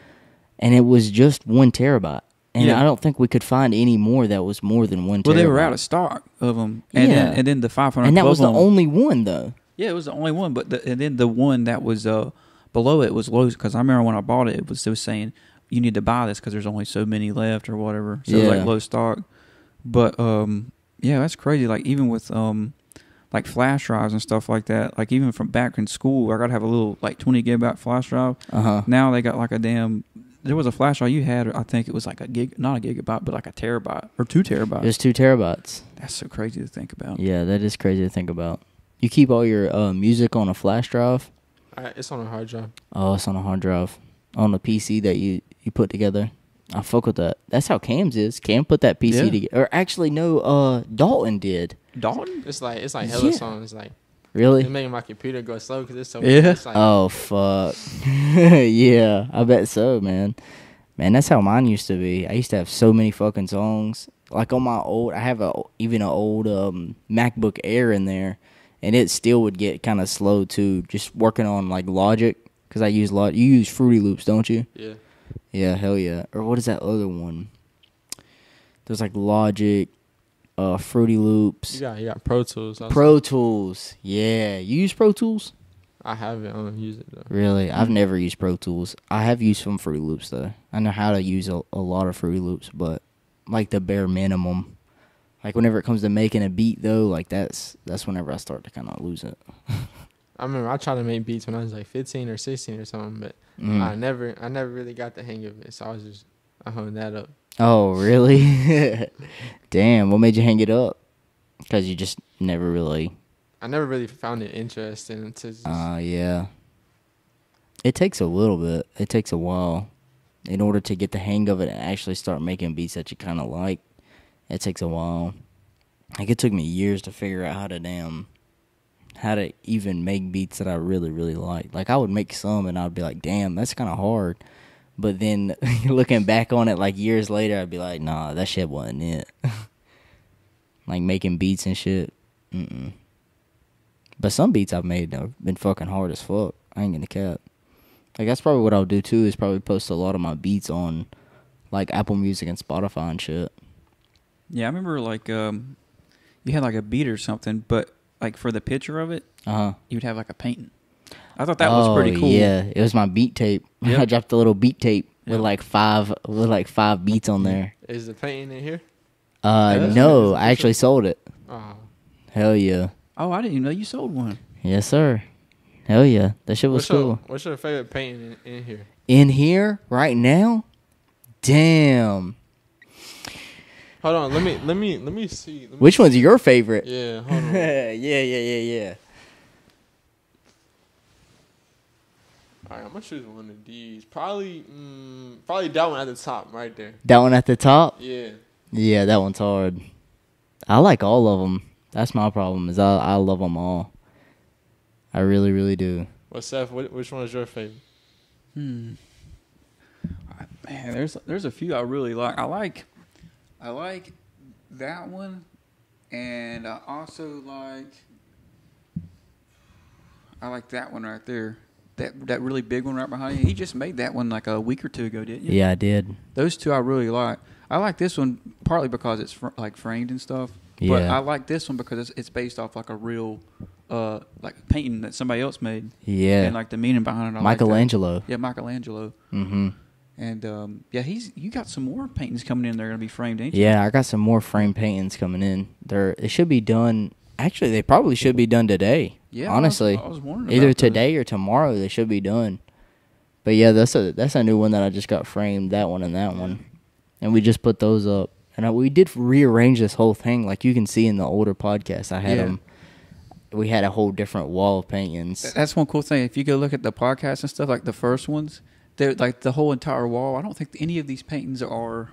and it was just 1 terabyte. And I don't think we could find any more that was more than 1 terabyte. Well, they were out of stock of them. And then the 500. And that was the only one, though. Yeah, it was the only one. But and then the one that was below it was low. Because I remember when I bought it, it was saying, you need to buy this because there's only so many left or whatever. So it was like low stock. But, yeah, that's crazy. Like, even with, like, flash drives and stuff like that. Like, even from back in school, I got to have a little, like, 20 gigabyte flash drive. Now they got, like, a damn... There was a flash drive you had, I think it was like not a gigabyte, but like a terabyte or 2 terabytes. It was 2 terabytes. That's so crazy to think about. Yeah, that is crazy to think about. You keep all your music on a flash drive? It's on a hard drive. Oh, it's on a hard drive. On the PC that you put together. I fuck with that. That's how Cam's is. Cam put that PC together. Or actually, no, Dalton did. Dalton? It's like hella songs. Like, really? It's making my computer go slow because it's so... Yeah. It's like, oh, fuck. Yeah, I bet so, man. Man, that's how mine used to be. I used to have so many fucking songs. Like on my old... I have even an old MacBook Air in there, and it still would get kind of slow, too. Just working on, like, Logic, because I use Logic. You use Fruity Loops, don't you? Yeah. Yeah, hell yeah. Or what is that other one? There's, like, Logic... Fruity Loops. You got Pro Tools. Pro Tools. Yeah. You use Pro Tools? I haven't. I don't use it, though. Really? I've never used Pro Tools. I have used some Fruity Loops, though. I know how to use a lot of Fruity Loops, but like the bare minimum. Like whenever it comes to making a beat, though, like that's whenever I start to kind of lose it. I remember I tried to make beats when I was like 15 or 16 or something, but I never really got the hang of it, so I hung that up. Oh, really? Damn, what made you hang it up? Because you just never really... I never really found it interesting to just... yeah. It takes a little bit. It takes a while in order to get the hang of it and actually start making beats that you kind of like. It takes a while. Like, it took me years to figure out how to even make beats that I really, really like. Like, I would make some, and I'd be like, damn, that's kind of hard. But then, looking back on it, like, years later, I'd be like, nah, that shit wasn't it. Like, making beats and shit. Mm-mm. But some beats I've made have been fucking hard as fuck. I ain't gonna cap. Like, that's probably what I'll do, too, is probably post a lot of my beats on, like, Apple Music and Spotify and shit. Yeah, I remember, like, you had, like, a beat or something, but, like, for the picture of it, you'd have, like, a painting. I thought that was pretty cool. Yeah, it was my beat tape. Yep. I dropped a little beat tape with, like, five beats on there. Is the painting in here? No, I actually sold it. Oh. Hell yeah. Oh, I didn't even know you sold one. Yes, sir. Hell yeah. That shit was cool. What's your favorite painting in here? In here? Right now? Damn. Hold on. Let me see. Which one's your favorite? Yeah, hold on. Yeah. All right, I'm going to choose one of these. Probably that one at the top right there. That one at the top? Yeah. Yeah, that one's hard. I like all of them. That's my problem, is I love them all. I really, really do. Well, Seth, which one is your favorite? Man, there's a few I really like. I like that one, and I also like that one right there. That really big one right behind you. He just made that one like a week or two ago, didn't you? Yeah, I did. Those two I really like. I like this one partly because it's like framed and stuff. Yeah. But I like this one because it's based off like a real like painting that somebody else made. Yeah. And like the meaning behind it. Michelangelo. Yeah, Michelangelo. Mm-hmm. And you got some more paintings coming in. They're gonna be framed, ain't you? Yeah, I got some more framed paintings coming in. They should be done. Actually, they probably should be done today. Yeah, honestly, I was wondering either today or tomorrow they should be done. But yeah, that's a new one that I just got framed. That one and that one, and we just put those up. And we did rearrange this whole thing, like you can see in the older podcast. I had them. We had a whole different wall of paintings. That's one cool thing. If you go look at the podcast and stuff, like the first ones, they're like the whole entire wall. I don't think any of these paintings are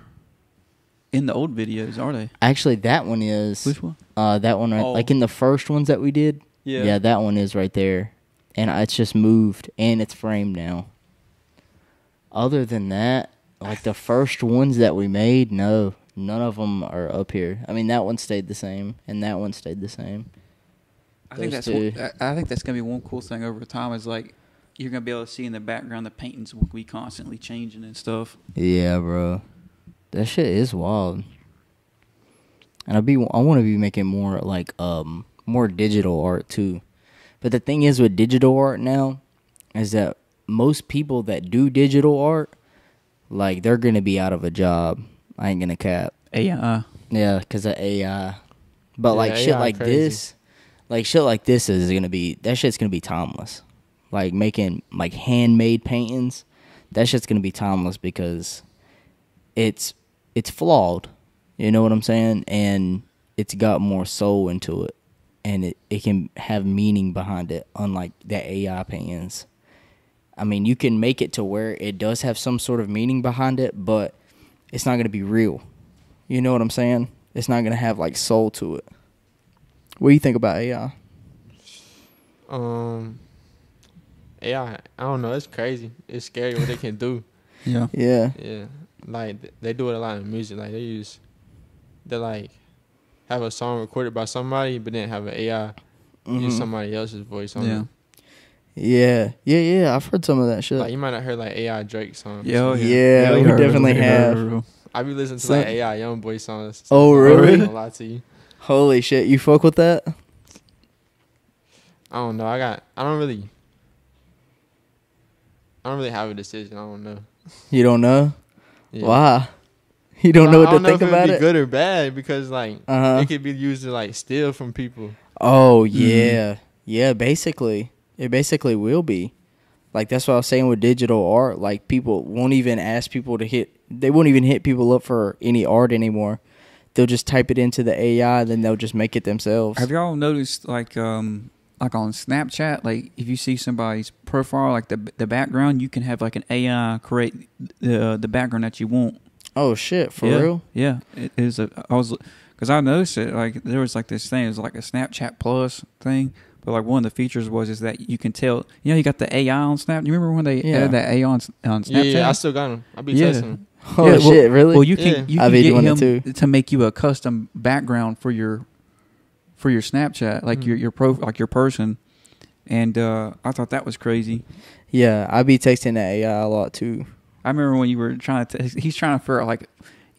in the old videos, are they? Actually, that one is. Which one? That one, like in the first ones that we did. Yeah, that one is right there, and it's just moved and it's framed now. Other than that, like the first ones that we made, no, none of them are up here. I mean, that one stayed the same, and that one stayed the same. I think that's gonna be one cool thing over time. Is like you're gonna be able to see in the background the paintings will be constantly changing and stuff. Yeah, bro, that shit is wild. And I want to be making more like more digital art too. But the thing is with digital art now is that most people that do digital art, like they're gonna be out of a job. I ain't gonna cap. AI. Yeah, because of AI. But like shit like this, is gonna be, that shit's gonna be timeless. Like making like handmade paintings, that shit's gonna be timeless because it's flawed. You know what I'm saying? And it's got more soul into it. And it can have meaning behind it, unlike the AI paintings. I mean, you can make it to where it does have some sort of meaning behind it, but it's not going to be real. You know what I'm saying? It's not going to have, like, soul to it. What do you think about AI? AI, I don't know. It's crazy. It's scary what they can do. Yeah. Yeah. Yeah. Like, they do it a lot in music. Like, they like, have a song recorded by somebody, but then have an AI use somebody else's voice on it. Yeah. I've heard some of that shit. Like, you might not heard like AI Drake songs. Yeah, we definitely have. I be listening to like AI YoungBoy songs. Oh, really? I'm not gonna lie to you. Holy shit, you fuck with that? I don't know. I don't really have a decision. I don't know. You don't know? Yeah. Why? You don't know what to think about it? I don't know if it would be good or bad because like it could be used to like steal from people. Oh yeah, yeah. Basically, it basically will be. Like that's what I was saying with digital art. Like people won't even ask people to hit. They won't even hit people up for any art anymore. They'll just type it into the AI, then they'll just make it themselves. Have y'all noticed like on Snapchat, like if you see somebody's profile, like the background, you can have like an AI create the background that you want. Oh shit! For yeah, real? Yeah, it is. Because I noticed it. Like there was like this thing. It was like a Snapchat Plus thing. But like one of the features is that you can tell. You know, you got the AI on Snap. You remember when they added that AI on Snapchat? Yeah, I still got them. I be testing them. Oh shit! Really? Well, you can get him to make you a custom background for your Snapchat, like your person. And I thought that was crazy. Yeah, I be texting the AI a lot too. I remember when you were trying to. He's trying to figure out like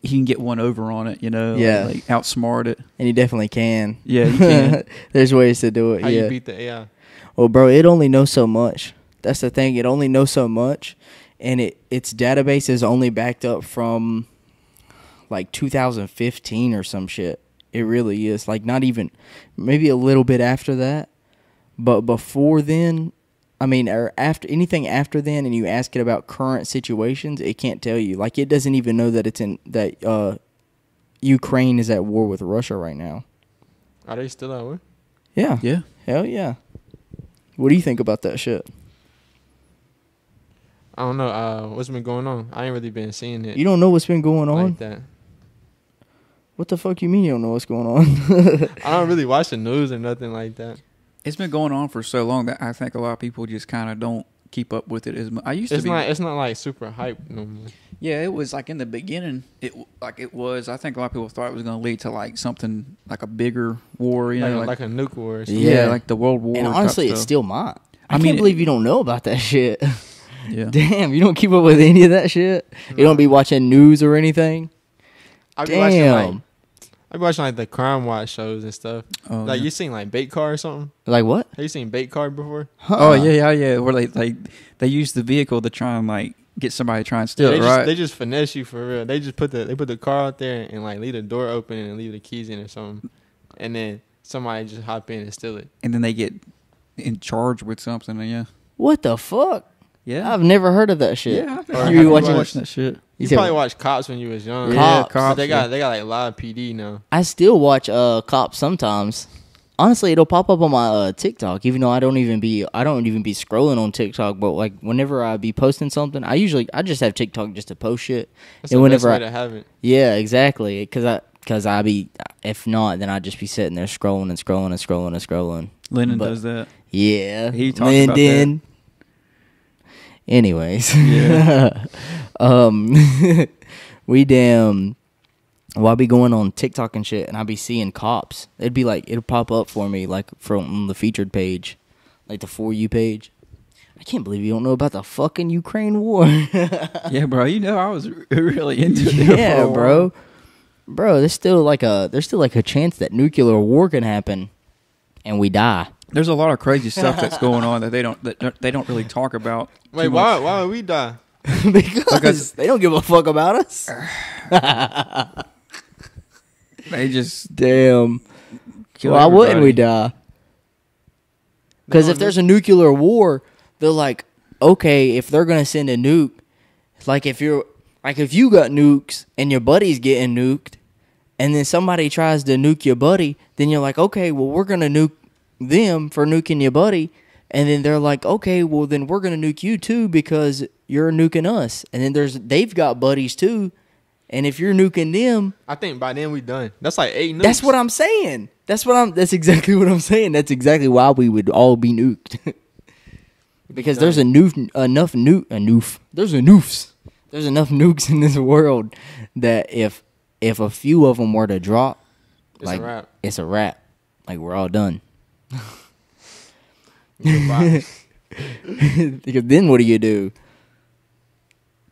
he can get one over on it, Yeah, like outsmart it. And he definitely can. Yeah, you can. There's ways to do it. How you beat the AI? Well, bro, it only knows so much. That's the thing. It only knows so much, and its database is only backed up from like 2015 or some shit. It really is. Like not even, maybe a little bit after that, but before then. I mean, or after anything after then, and you ask it about current situations, it can't tell you. Like, it doesn't even know that Ukraine is at war with Russia right now. Are they still at war? Yeah. Yeah. Hell yeah. What do you think about that shit? I don't know. What's been going on? I ain't really been seeing it. You don't know what's been going on? Like that. What the fuck you mean you don't know what's going on? I don't really watch the news or nothing like that. It's been going on for so long that I think a lot of people just kind of don't keep up with it as much. It's not like super hype no more. Yeah, it was like in the beginning. It was. I think a lot of people thought it was going to lead to like something like a bigger war. Like a nuke war. Or something. Yeah, like the World War. And honestly, it still might. I mean, can't believe you don't know about that shit. Yeah. Damn, you don't keep up with any of that shit. You don't be watching news or anything. Damn. I be watching like the crime watch shows and stuff. Oh, like you seen like Bait Car or something? Like what? Have you seen Bait Car before? Oh yeah. Where they use the vehicle to try and like get somebody to try and steal it, right? They just finesse you for real. They just put the car out there and like leave the door open and leave the keys in or something, and then somebody just hop in and steal it. And then they get in charge with something. Yeah. What the fuck? Yeah, I've never heard of that shit. Yeah, you watching that shit. You probably watched Cops when you was young. Yeah, Cops. They got like live PD now. I still watch Cops sometimes. Honestly, it'll pop up on my TikTok, even though I don't even be scrolling on TikTok. But like whenever I be posting something, I just have TikTok just to post shit. That's and the best way to have it. Yeah, exactly. Because I be, if not, then I'd just be sitting there scrolling and scrolling and scrolling and scrolling. Lyndon does that. Yeah, he talks about that. Anyways, yeah. I be going on TikTok and shit, and I be seeing Cops. It'll pop up for me like from the featured page, like the For You page. I can't believe you don't know about the fucking Ukraine war. Yeah, bro. I was really into it. Yeah, bro. Bro, there's still like a chance that nuclear war can happen, and we die. There's a lot of crazy stuff that's going on that they don't really talk about. Wait, why would we die? because they don't give a fuck about us. They just damn. Why wouldn't we die? Because if there's a nuclear war, they're like, okay, if they're gonna send a nuke, like if you got nukes and your buddy's getting nuked, and then somebody tries to nuke your buddy, then you're like, okay, well we're gonna nuke them for nuking your buddy, and then they're like, okay, well then we're gonna nuke you too because you're nuking us, and then they've got buddies too, and if you're nuking them, I think by then we done. That's like 8 nukes. That's what I'm saying. That's exactly what I'm saying. That's exactly why we would all be nuked. Because there's enough nukes in this world that if a few of them were to drop, it's a wrap. Like we're all done. Because then what do you do?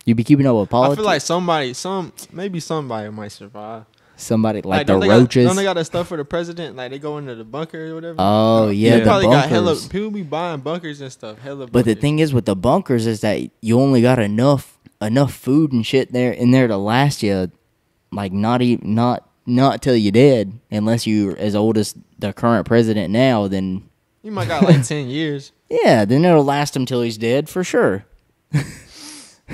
You be keeping up with politics? I feel like maybe somebody might survive. Somebody like the roaches. Don't they got that stuff for the president? Like they go into the bunker or whatever. Oh yeah, the probably bunkers. Got people be buying bunkers and stuff. But the thing is with the bunkers is that you only got enough food and shit in there to last you, like not till you're dead, unless you're as old as the current president now. Then you might got like 10 years. Yeah, then it'll last him till he's dead for sure.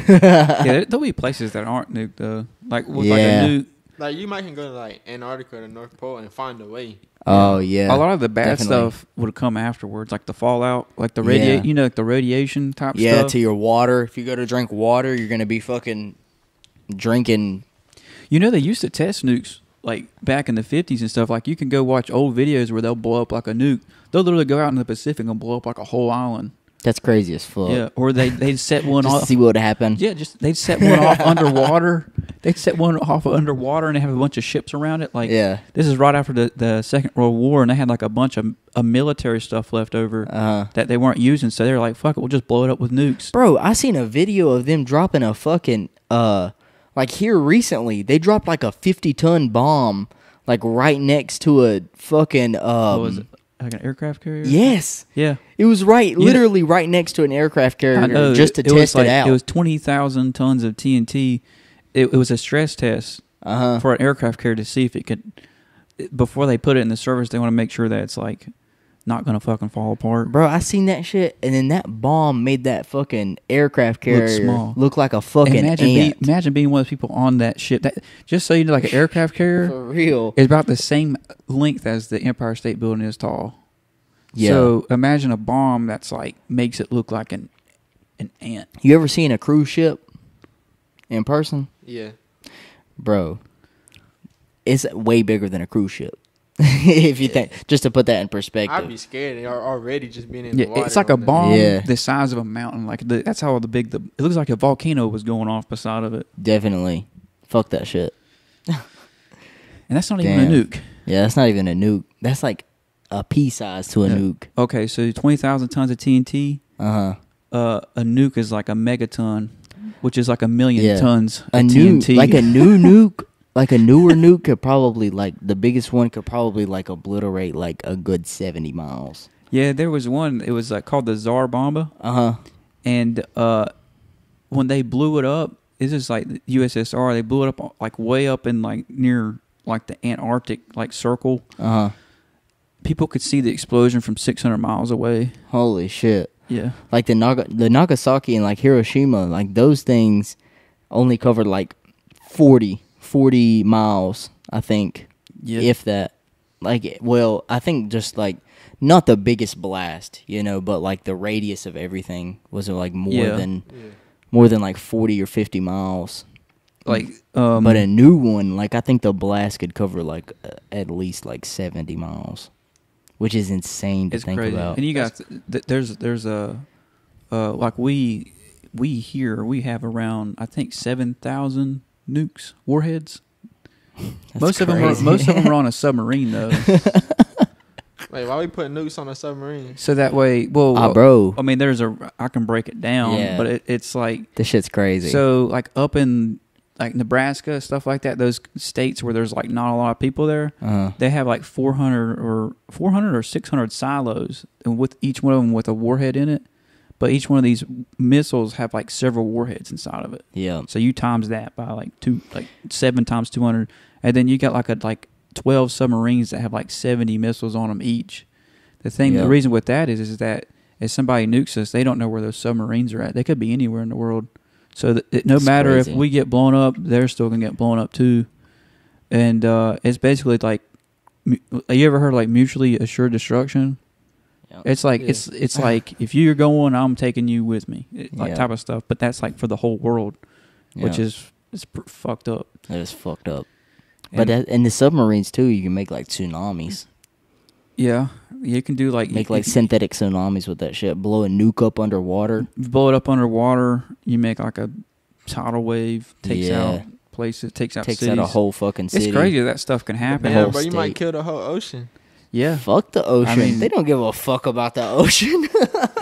Yeah, there'll be places that aren't nuked though. Like with like a nuke. Like you might can go to like Antarctica or the North Pole and find a way. Oh yeah. A lot of the bad stuff would come afterwards, like the fallout, like the like the radiation type stuff. Yeah, to your water. If you go to drink water, you're gonna be fucking drinking You know, they used to test nukes like back in the 50s and stuff. Like you can go watch old videos where they'll blow up like a nuke. They'll literally go out in the Pacific and blow up like a whole island. That's crazy as fuck. Yeah, or they'd set one just off. To see what would happen. Yeah, they'd set one off underwater. They'd set one off underwater and they have a bunch of ships around it. Like, this is right after the Second World War, and they had like a bunch of military stuff left over that they weren't using. So they were like, "Fuck it, we'll just blow it up with nukes." Bro, I seen a video of them dropping a fucking like here recently. They dropped like a 50-ton bomb like right next to a fucking what was it? Like an aircraft carrier? Yes. Yeah. It was literally right next to an aircraft carrier just to test it out. It was 20,000 tons of TNT. It was a stress test for an aircraft carrier to see if it could, before they put it in the service, they want to make sure that it's like not going to fucking fall apart. Bro, I seen that shit, and then that bomb made that fucking aircraft carrier look like a fucking ant. Imagine being one of those people on that ship. That, just so you know, like an aircraft carrier for real is about the same length as the Empire State Building is tall. Yeah. So imagine a bomb that's like makes it look like an ant. You ever seen a cruise ship in person? Yeah. Bro, it's way bigger than a cruise ship. If you think, just to put that in perspective, I'd be scared already just being in the water. It's like a bomb the size of a mountain. Like that's how big it looks like a volcano was going off beside of it. Definitely, fuck that shit. And that's not even a nuke. Yeah, that's not even a nuke. That's like a pea size to a nuke. Okay, so 20,000 tons of TNT. A nuke is like a megaton, which is like 1 million tons of TNT. Like a new nuke. Like a newer nuke could probably, like, the biggest one could probably, like, obliterate, like, a good 70 miles. Yeah, there was one. It was called the Tsar Bomba. And when they blew it up, it's just like the USSR. They blew it up, like, way up in, like, near, like, the Antarctic, like, circle. People could see the explosion from 600 miles away. Holy shit. Yeah. Like, the Nagasaki and, like, Hiroshima, like, those things only covered, like, 40 miles, I think, if that. Like, well, I think just, like, not the biggest blast, you know, but, like, the radius of everything was, like, more than, like, 40 or 50 miles. Like, but a new one, like, I think the blast could cover, like, at least, like, 70 miles, which is insane to think about. And you got, there's a, like, we here, we have around, I think, 7,000 nukes, warheads. Most of them are on a submarine though. Wait, why we putting nukes on a submarine? So that way, bro. I mean, I can break it down, but it's like this shit's crazy. So like up in like Nebraska, stuff like that, those states where there's like not a lot of people there, they have like 400 or 600 silos, and with each one of them with a warhead in it. But each one of these missiles have like several warheads inside of it. Yeah. So you times that by like 7 times 200, and then you got like 12 submarines that have like 70 missiles on them each. The reason with that is that if somebody nukes us, they don't know where those submarines are at. They could be anywhere in the world. So no matter if we get blown up, they're still gonna get blown up too. And it's basically like, have you ever heard of like mutually assured destruction? It's like it's like if you're going, I'm taking you with me, type of stuff. But that's like for the whole world, which is fucked up. That is fucked up. But in the submarines too, you can make like tsunamis. Yeah, you can do like make like synthetic tsunamis with that shit. Blow a nuke up underwater. Blow it up underwater. You make like a tidal wave. Takes out places. Takes out cities. Out a whole fucking city. It's crazy that stuff can happen. Yeah, but you might kill the whole ocean. Yeah. Fuck the ocean. I mean, they don't give a fuck about the ocean.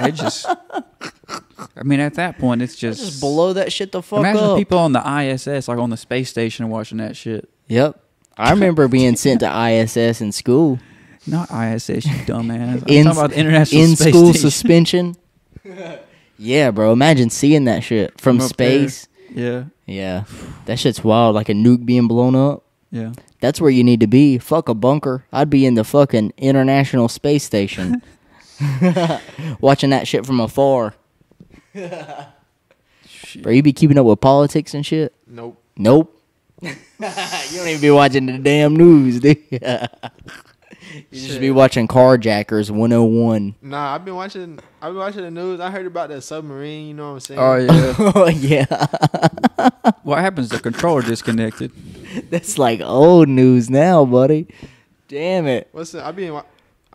They just... I mean, at that point, it's just blow that shit the fuck imagine up. Imagine people on the ISS, like on the space station, watching that shit. Yep. I remember being sent to ISS in school. Not ISS, you dumbass. I'm talking about the International Space In-school Station. suspension. Yeah, bro. Imagine seeing that shit from space. There. Yeah. That shit's wild. Like a nuke being blown up. Yeah. That's where you need to be. Fuck a bunker. I'd be in the fucking International Space Station. Watching that shit from afar. Bro, you be keeping up with politics and shit? Nope. You don't even be watching the damn news, dude. You just be watching Carjackers 101. Nah, I've been watching the news. I heard about that submarine. You know what I'm saying? Oh yeah. Oh yeah. What happens? The controller disconnected. That's like old news now, buddy. Damn it. I've been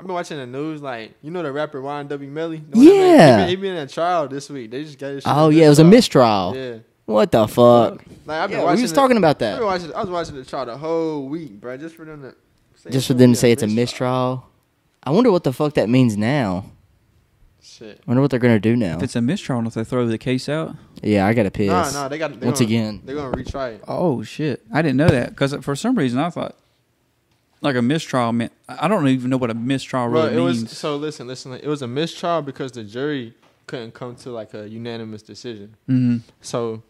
watching the news, like, you know the rapper YNW Melly? Yeah. He been in a trial this week. They just got his shit. Oh yeah, it was a mistrial. Yeah. What the fuck? Like, We was talking about that. I was watching the trial the whole week, bro, just for them to say it's a mistrial. I wonder what the fuck that means now. Shit. I wonder what they're gonna do now. If it's a mistrial, if they throw the case out. Yeah, I gotta piss. No, they're again. gonna retry it. Oh shit! I didn't know that because for some reason I thought like a mistrial meant. I don't even know what a mistrial really means. So listen. It was a mistrial because the jury couldn't come to like a unanimous decision. Mm-hmm. So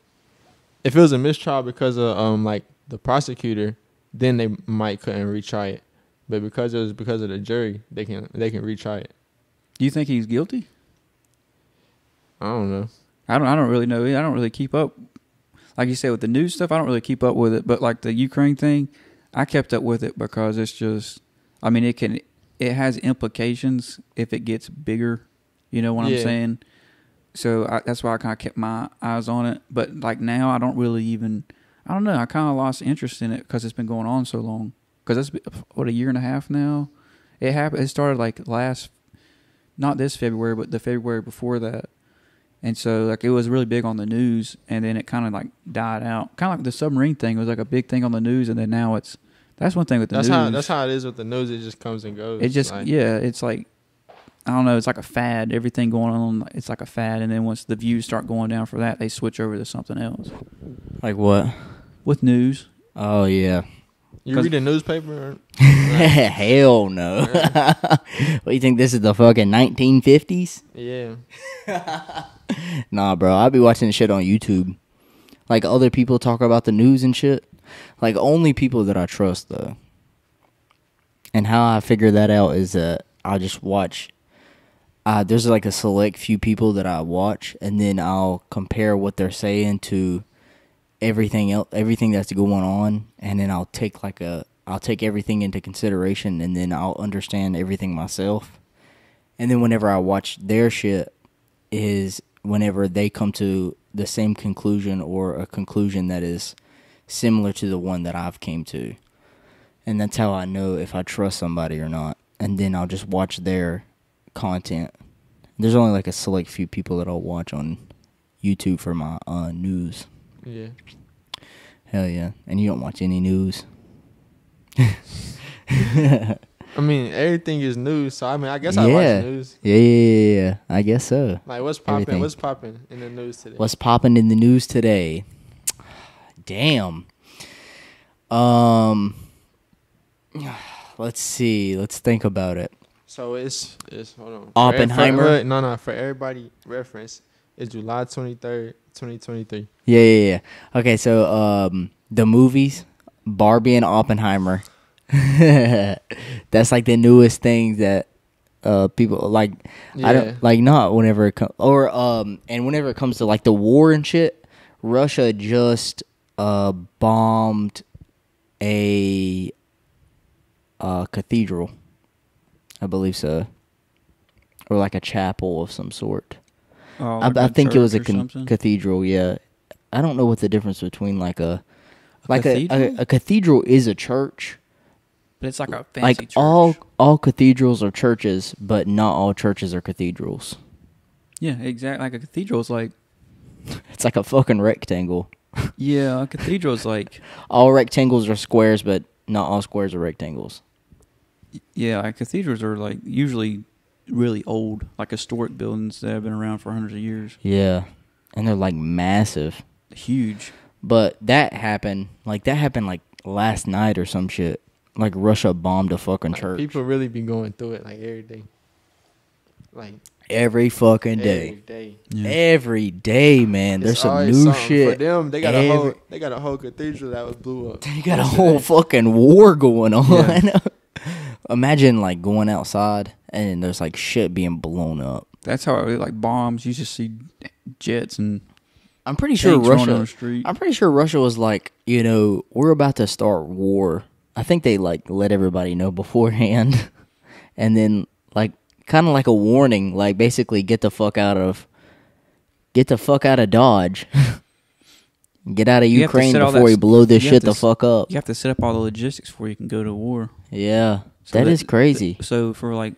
if it was a mistrial because of like the prosecutor, then they couldn't retry it. But because it was because of the jury, they can retry it. Do you think he's guilty? I don't know. I don't really know. I don't really keep up. Like you said with the news stuff, I don't really keep up with it. But like the Ukraine thing, I kept up with it because it's just. I mean, it has implications if it gets bigger. You know what I'm saying? So that's why I kind of kept my eyes on it. But like now, I don't really even. I don't know. I kind of lost interest in it because it's been going on so long. Because that's a year and a half now. It happened. It started like not this February, but the February before that. And so like it was really big on the news, and then it kind of like died out. Kind of like the submarine thing. It was like a big thing on the news, and then now that's one thing with the news. That's how it is with the news. It just comes and goes. It just it's like I don't know. It's like a fad. Everything going on, it's like a fad, and then once the views start going down for that, they switch over to something else. Like what? With news. Oh yeah. You read a newspaper? Hell no. What do you think? This is the fucking 1950s? Yeah. Nah, bro. I be watching the shit on YouTube. Like other people talk about the news and shit. Like only people that I trust though. And how I figure that out is that I'll just watch. There's like a select few people that I watch, and then I'll compare what they're saying to everything else, everything that's going on, and then I'll take everything into consideration, and then I'll understand everything myself. And then whenever I watch their shit is whenever they come to the same conclusion or a conclusion that is similar to the one that I've came to. And that's how I know if I trust somebody or not. And then I'll just watch their content. There's only like a select few people that I'll watch on YouTube for my news. Yeah. Hell yeah. And you don't watch any news? I mean, everything is news, so I mean, I guess I watch news. Yeah. I guess so. Like, what's popping? What's popping in the news today? What's popping in the news today? Damn. Let's see. Let's think about it. So it's hold on. Oppenheimer. For everybody reference, it's July 23rd, 2023. Yeah. Okay, so the movies, Barbie and Oppenheimer. That's like the newest thing that people like. Yeah. I don't like not whenever it comes and whenever it comes to like the war and shit. Russia just bombed a cathedral, I believe so, or like a chapel of some sort. Oh, like I think it was a cathedral. Yeah, I don't know what the difference between a cathedral is a church. But it's like a fancy church. all cathedrals are churches, but not all churches are cathedrals. Yeah, exactly. Like a cathedral is like it's like a fucking rectangle. Yeah, a cathedral is like all rectangles are squares, but not all squares are rectangles. Yeah, like cathedrals are like usually really old, like historic buildings that have been around for hundreds of years. Yeah, and they're like massive, huge. But that happened like last night or some shit. Like Russia bombed a fucking church. People really be going through it like every day. Like every fucking day. Every day. Yeah. Every day, man. There's some new shit. For them, they got a whole cathedral that was blew up. They got a whole fucking war going on. Yeah. Imagine like going outside and there's like shit being blown up. That's how like bombs. You just see jets and I'm pretty sure Russia was like, we're about to start war. I think they like let everybody know beforehand. and then like kind of like a warning, like basically get the fuck out of Dodge. Get out of Ukraine before we blow this shit the fuck up. You have to set up all the logistics before you can go to war. Yeah, so that is crazy. So for like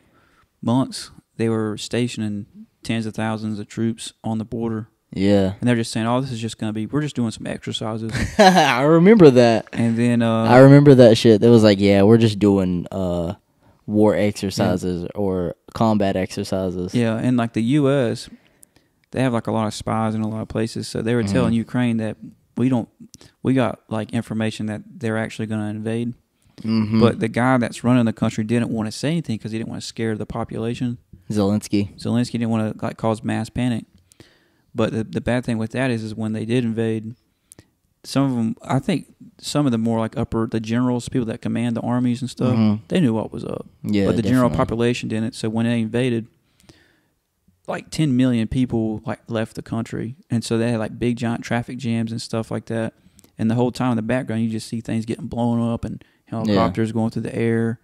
months, they were stationing tens of thousands of troops on the border. Yeah. And they're just saying, this is just going to be, we're just doing some exercises. I remember that. And then... I remember that shit. That was like, we're just doing war exercises or combat exercises. Yeah, and like the U.S., they have like a lot of spies in a lot of places. So they were telling Ukraine that we got like information that they're actually going to invade. Mm-hmm. But the guy that's running the country didn't want to say anything because he didn't want to scare the population. Zelensky didn't want to like cause mass panic. But the bad thing with that is when they did invade, some of them, I think some of the more like the generals, people that command the armies and stuff, they knew what was up. Yeah, but the general population didn't. So when they invaded, like 10 million people like left the country, and so they had like big giant traffic jams and stuff like that. And the whole time in the background, you just see things getting blown up and helicopters going through the air.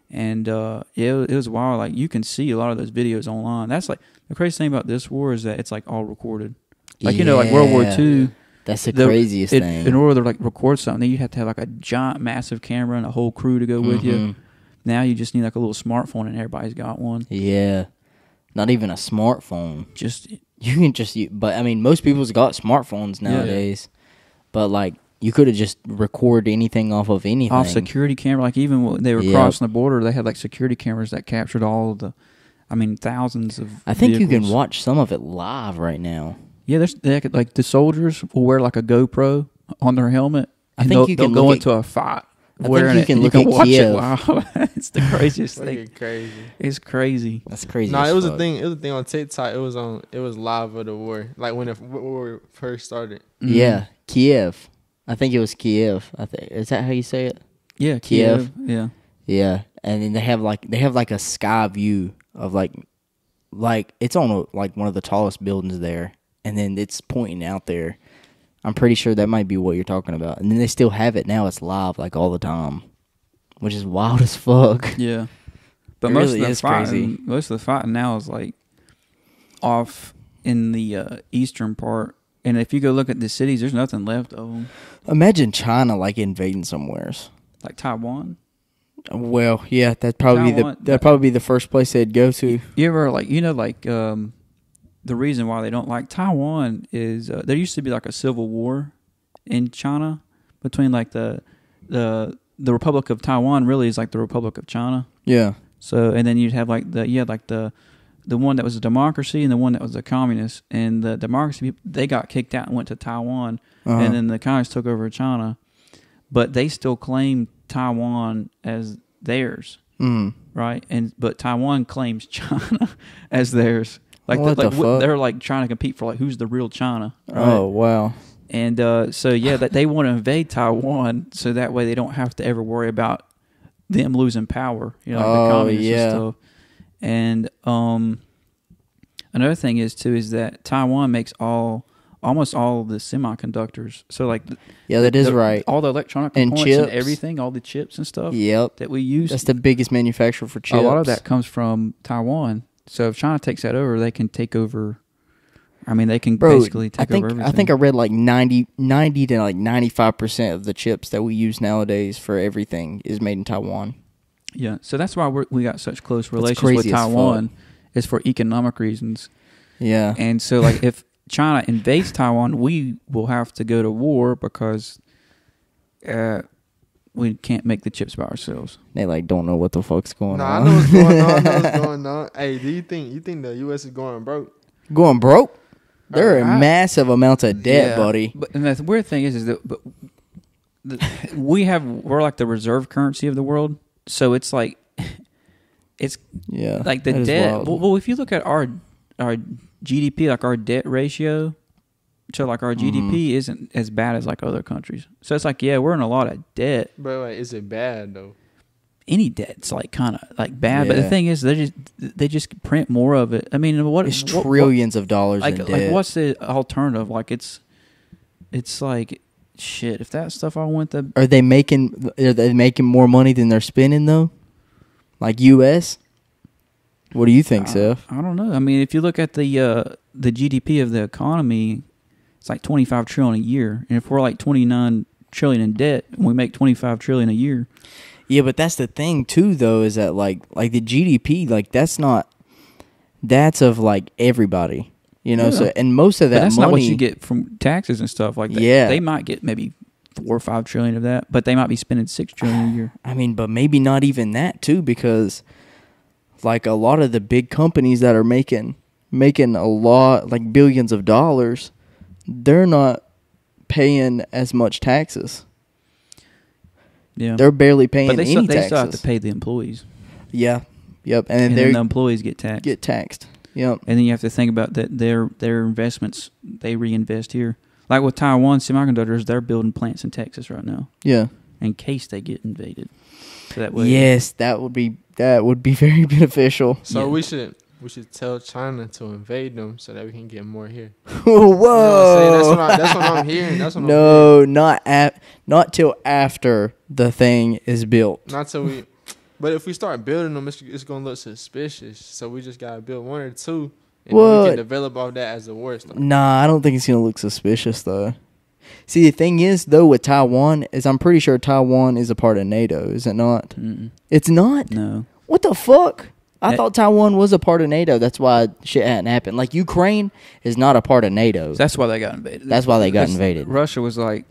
And it was wild. Like you can see a lot of those videos online. That's like the crazy thing about this war is that it's like all recorded. Like like World War II. That's the craziest thing. In order to like record something, you have to have like a giant, massive camera and a whole crew to go with you. Now you just need like a little smartphone, and everybody's got one. Yeah, not even a smartphone. You can just. But I mean, most people's got smartphones nowadays. Yeah. But like, you could have just recorded anything off of anything. Off security camera, like even when they were crossing the border, they had like security cameras that captured all of the, thousands of I think vehicles. You can watch some of it live right now. Yeah, like the soldiers will wear like a GoPro on their helmet. I think you can go into a fight. I think you can look at watch Kiev. It. Wow, it's the craziest thing. Crazy. It's crazy. That's crazy. No, it was a thing. It was a thing on TikTok. It was live of the war, like when the war first started. Yeah, Kiev. I think it was Kiev. Is that how you say it? Yeah, Kiev. Yeah. Yeah, and then they have like a sky view of like it's on like one of the tallest buildings there, and then it's pointing out there. I'm pretty sure that might be what you're talking about. And then they still have it now. It's live like all the time, which is wild as fuck. Yeah, but most of the fighting now is like off in the eastern part. And if you go look at the cities, there's nothing left of them. Imagine China like invading somewheres. Like Taiwan? Well, yeah, that'd probably be the first place they'd go to. You ever the reason why they don't like Taiwan is there used to be like a civil war in China between like the Republic of Taiwan really is like the Republic of China. Yeah. So and then you'd have like the one that was a democracy and the one that was a communist. And the democracy people, they got kicked out and went to Taiwan. And then the communists took over China. But they still claim Taiwan as theirs. Right? But Taiwan claims China as theirs. Like, they're like trying to compete for like who's the real China. Right? Oh, wow. And that they want to invade Taiwan so that way they don't have to ever worry about them losing power. You know, like the communists and stuff. And another thing is that Taiwan makes almost all of the semiconductors. So like that is right. All the electronic components and everything, all the chips and stuff. Yep. That we use. That's the biggest manufacturer for chips. A lot of that comes from Taiwan. So if China takes that over, they can take over. I mean, they can basically take over everything. I think I read like 90 to like 95% of the chips that we use nowadays for everything is made in Taiwan. Yeah, so that's why we got such close relations with Taiwan, is for economic reasons. Yeah. And so, like, if China invades Taiwan, we will have to go to war because we can't make the chips by ourselves. They, like, don't know what the fuck's going on. I know what's going on. Hey, do you think the U.S. is going broke? Going broke? There are massive amounts of debt, buddy. But and the weird thing is that we're like the reserve currency of the world. So it's like, like the debt. Well, if you look at our GDP, like our debt ratio, so like our GDP isn't as bad as like other countries. So it's like, we're in a lot of debt. But like, is it bad though? Any debt's like kind of like bad, but the thing is, they just print more of it. I mean, it's trillions of dollars in debt. Like, what's the alternative? Like, it's like. Shit, if that stuff all went to... Are they making more money than they're spending, though? Like U.S.? What do you think, Seth? I don't know. I mean, if you look at the GDP of the economy, it's like $25 trillion a year, and if we're like $29 trillion in debt, and we make $25 trillion a year. Yeah, but that's the thing too, though, is that like the GDP, like that's of like everybody, you know. Yeah. So and most of that that's money, not what you get from taxes and stuff like that. Yeah, they might get maybe 4 or 5 trillion of that, but they might be spending 6 trillion a year. I mean, but maybe not even that too, because like a lot of the big companies that are making a lot, like billions of dollars, they're not paying as much taxes. Yeah, they're barely paying any taxes. They still have to pay the employees. Yeah, yep, and then the employees get taxed. Yep, and then you have to think about that their investments they reinvest here. Like with Taiwan Semiconductors, they're building plants in Texas right now. Yeah, in case they get invaded. So that way, yes, that would be very beneficial. So we should tell China to invade them so that we can get more here. Whoa! You know what that's what I'm hearing. That's what I'm hearing. Not till after the thing is built. Not till we. But if we start building them, it's gonna look suspicious. So we just gotta build 1 or 2, and then we can develop off that as the worst. Nah, I don't think it's gonna look suspicious though. See, the thing is though with Taiwan is I'm pretty sure Taiwan is a part of NATO. Is it not? Mm-mm. It's not. No. What the fuck? I thought Taiwan was a part of NATO. That's why shit hadn't happened. Like, Ukraine is not a part of NATO. That's why they got invaded. That's why they got invaded. Russia was like,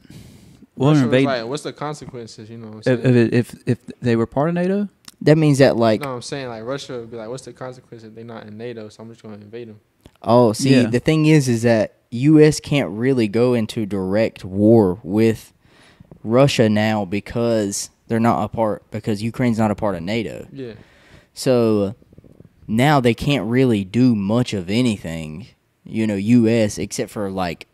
invade. What's the consequences, you know what I'm saying? If they were part of NATO? That means that, like... No, I'm saying, like, Russia would be like, what's the consequences if they're not in NATO, so I'm just going to invade them. Oh, see, the thing is that U.S. can't really go into direct war with Russia now because they're not a part... Because Ukraine's not a part of NATO. Yeah. So now they can't really do much of anything, you know, U.S., except for, like,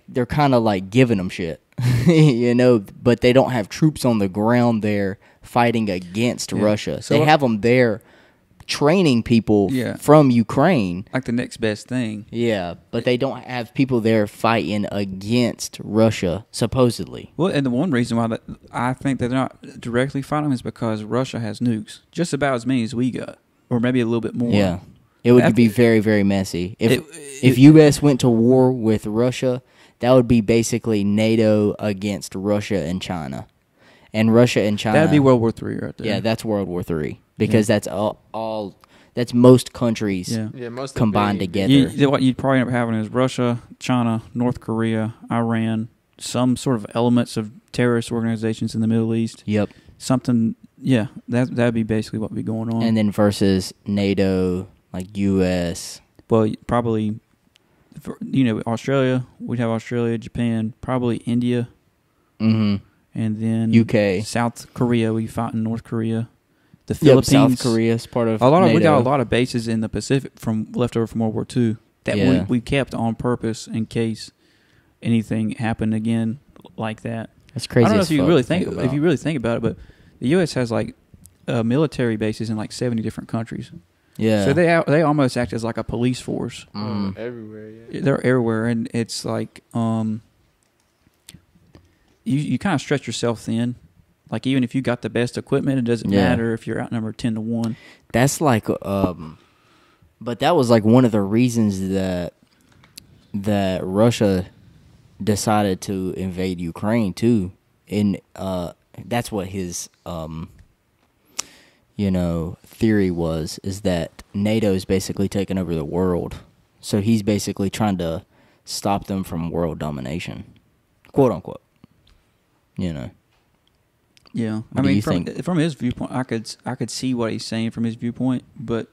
they're kind of, like, giving them shit, you know, but they don't have troops on the ground there fighting against Russia. So they have them there training people from Ukraine. Like the next best thing. Yeah, but they don't have people there fighting against Russia, supposedly. Well, and the one reason why I think they're not directly fighting is because Russia has nukes, just about as many as we got, or maybe a little bit more. Yeah, it would be very, very messy. If U.S. went to war with Russia, that would be basically NATO against Russia and China. And Russia and China... That'd be World War III right there. Yeah, that's World War III. Because that's all that's most countries most combined together. What you'd probably end up having is Russia, China, North Korea, Iran, some sort of elements of terrorist organizations in the Middle East. Yep. Something, that'd be basically what would be going on. And then versus NATO, like U.S. Well, probably, Australia. We'd have Australia, Japan, probably India. Mm-hmm. And then UK. South Korea, we fought in North Korea. The Philippines, South Korea is part of NATO. We got a lot of bases in the Pacific left over from World War II that we kept on purpose in case anything happened again like that. That's crazy. I don't know if you really think about it, but the U.S. has like military bases in like 70 different countries. Yeah. So they almost act as like a police force. Everywhere. Yeah. They're everywhere, and it's like you kind of stretch yourself thin. Like, even if you got the best equipment, it doesn't matter if you're outnumbered 10-1. That's like, but that was like one of the reasons that Russia decided to invade Ukraine too. And that's what his theory is that NATO's basically taking over the world. So he's basically trying to stop them from world domination, quote unquote. You know. Yeah, I mean, from his viewpoint, I could see what he's saying from his viewpoint, but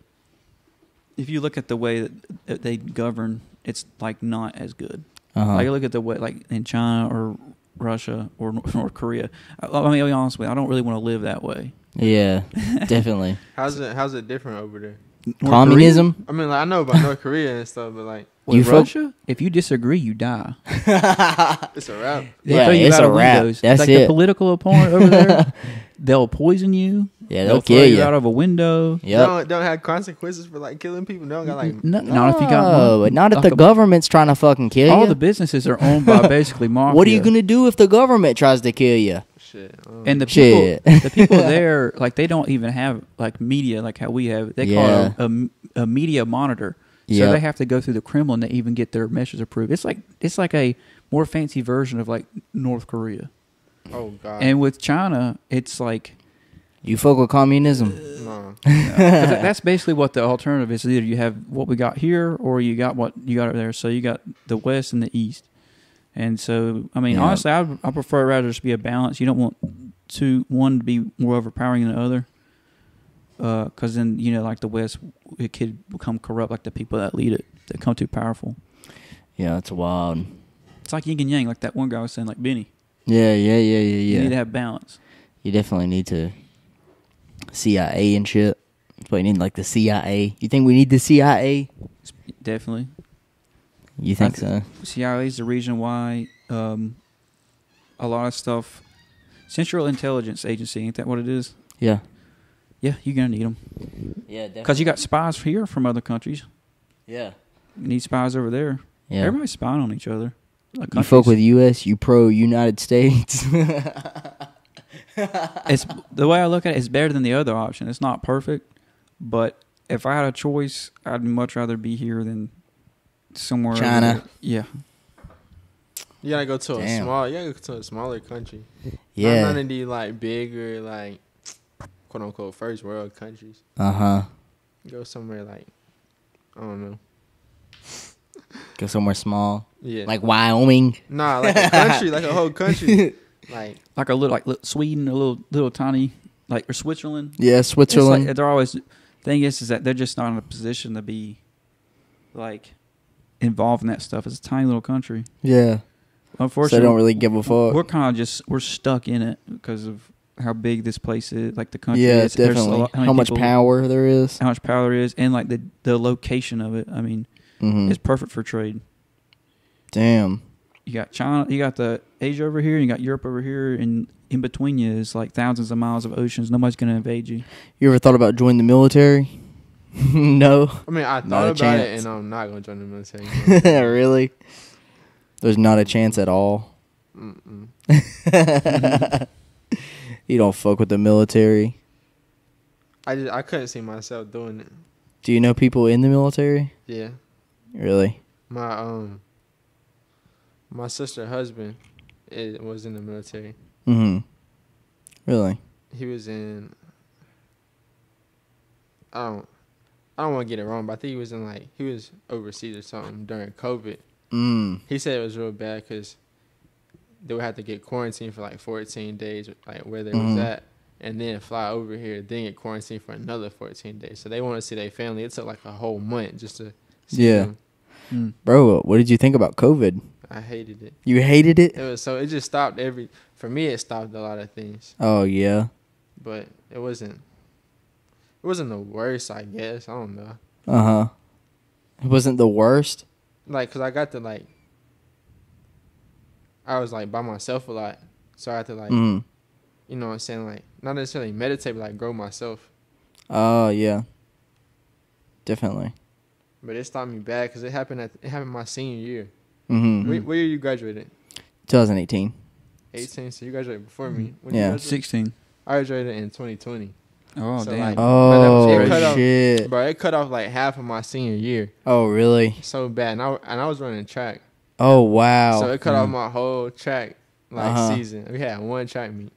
if you look at the way that they govern, it's like not as good. Like, you look at the way, like in China or Russia or North Korea. I mean, I'll be honest with you, I don't really want to live that way. Yeah, definitely. How's it different over there? Communism? I mean, like, I know about North Korea and stuff, but like, Russia, if you disagree, you die. It's a wrap. Yeah, it's a wrap. That's like it. The political opponent over there, they'll poison you. Yeah, they'll kill throw you out of a window. Yeah, don't have consequences for like killing people. Don't got like not if you got money. Not if the government's trying to fucking kill you. All the businesses are owned by basically mafia. What are you gonna do if the government tries to kill you? Shit. And the people there, like, they don't even have like media like how we have. They call it a media monitor. So they have to go through the Kremlin to even get their messages approved. It's like a more fancy version of like North Korea. Oh God. And with China, it's like you fuck with communism. No. That's basically what the alternative is. Either you have what we got here, or you got what you got over there. So you got the West and the East. And so, I mean, honestly, I prefer rather just be a balance. You don't want one to be more overpowering than the other. Because then, like the West, it could become corrupt, like the people that lead it. They become too powerful. Yeah, it's wild. It's like yin and yang, like that one guy was saying, like Benny. Yeah. You need to have balance. You definitely need to CIA and shit. That's why you need, like, the CIA. You think we need the CIA? Definitely. You think so? CIA is the reason why a lot of stuff. Central Intelligence Agency, ain't that what it is? Yeah. Yeah, you're going to need them. Yeah, definitely. Because you got spies here from other countries. Yeah. You need spies over there. Yeah. Everybody's spying on each other. Like you fuck with U.S., you pro United States. It's the way I look at it, it's better than the other option. It's not perfect, but if I had a choice, I'd much rather be here than somewhere China. Yeah. You gotta go to a smaller country. Yeah. Not none of these like bigger, like quote unquote first world countries. Go somewhere like, I don't know. Go somewhere small. Yeah. Like Wyoming. Nah, like a country, like a whole country. Like a little, like Sweden, a little tiny, like, or Switzerland. Yeah, Switzerland. Like, they're always, thing is that they're just not in a position to be, like, involved in that stuff. It's a tiny little country. Yeah. Unfortunately, so they don't really give a fuck. We're kind of we're stuck in it because of how big this place is, like the country is. Yeah, definitely. How much power there is. How much power there is, and like the location of it. I mean, it's perfect for trade. Damn. You got China, you got the Asia over here, and you got Europe over here, and in between you is like thousands of miles of oceans. Nobody's going to invade you. You ever thought about joining the military? No. I mean, I thought about it, and I'm not going to join the military. Really? There's not a chance at all? You don't fuck with the military? I couldn't see myself doing it. Do you know people in the military? Yeah. Really? My sister's husband was in the military. Really? He was in. I don't want to get it wrong, but I think he was overseas or something during COVID. He said it was real bad because they would have to get quarantined for like 14 days, like where they was at, and then fly over here, then get quarantined for another 14 days. So they want to see their family. It took like a whole month just to see them. Bro, what did you think about COVID? I hated it. You hated it? It just stopped for me it stopped a lot of things. Oh yeah. But it wasn't the worst, I guess. I don't know. It wasn't the worst? Like, cause I got to like I was like by myself a lot. So I had to like you know what I'm saying, like not necessarily meditate, but like grow myself. Oh yeah. Definitely. But it stopped me bad because it happened my senior year. What year you graduated? 2018. 18. So you graduated before me. When yeah. You graduated? 16. I graduated in 2020. Oh so damn! Like, shit! Bro, it cut off like half of my senior year. Oh really? So bad, and I was running track. Oh wow! So it cut off my whole track season. We had one track meet.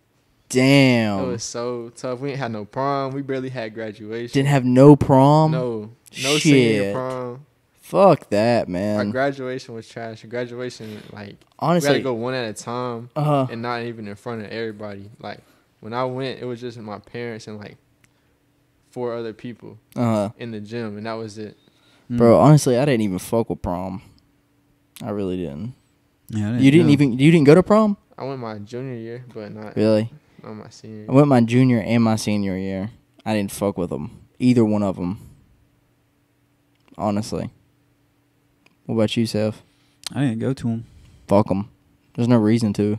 Damn! It was so tough. We ain't had no prom. We barely had graduation. Didn't have no prom. No senior prom. Fuck that, man. Our graduation was trash. Graduation, like, honestly, we had to go one at a time and not even in front of everybody. Like, when I went, it was just my parents and like 4 other people in the gym, and that was it. Bro, honestly, I didn't even fuck with prom. I really didn't. Yeah, you didn't go to prom? I went my junior year, but not really. Not my senior year. I went my junior and my senior year. I didn't fuck with them, either one of them. Honestly. What about you, Seth? I didn't go to them. Fuck them. There's no reason to.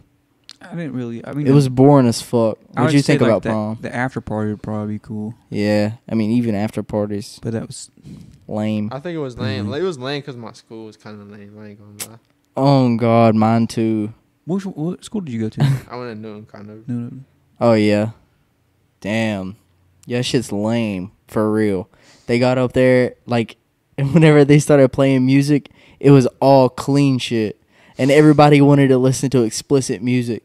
I didn't really. I mean, it was boring as fuck. What did you think about like prom? The after party would probably be cool. Yeah, I mean, even after parties. But that was lame. I think it was lame. It was lame because my school was kind of lame. I ain't gonna lie. Oh God, mine too. What school did you go to? I went to Newton, kind of. Newton. Oh yeah. Damn. Yeah, that shit's lame for real. They got up there like, whenever they started playing music, it was all clean shit, and everybody wanted to listen to explicit music.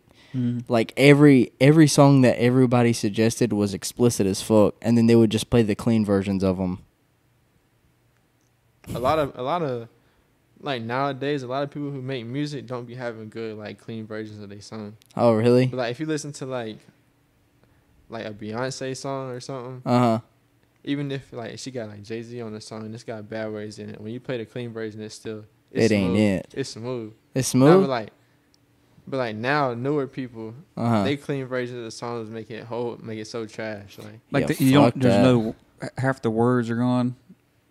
Like every song that everybody suggested was explicit as fuck, and then they would just play the clean versions of them. A lot of like nowadays, a lot of people who make music don't be having good like clean versions of their song. Oh really? But like if you listen to like a Beyonce song or something, even if like she got like Jay-Z on the song and it's got bad words in it, when you play the clean version, it's smooth. Ain't it. It's smooth. It's smooth. No, but like now, newer people, they clean versions of the songs make it so trash. There's no half the words are gone.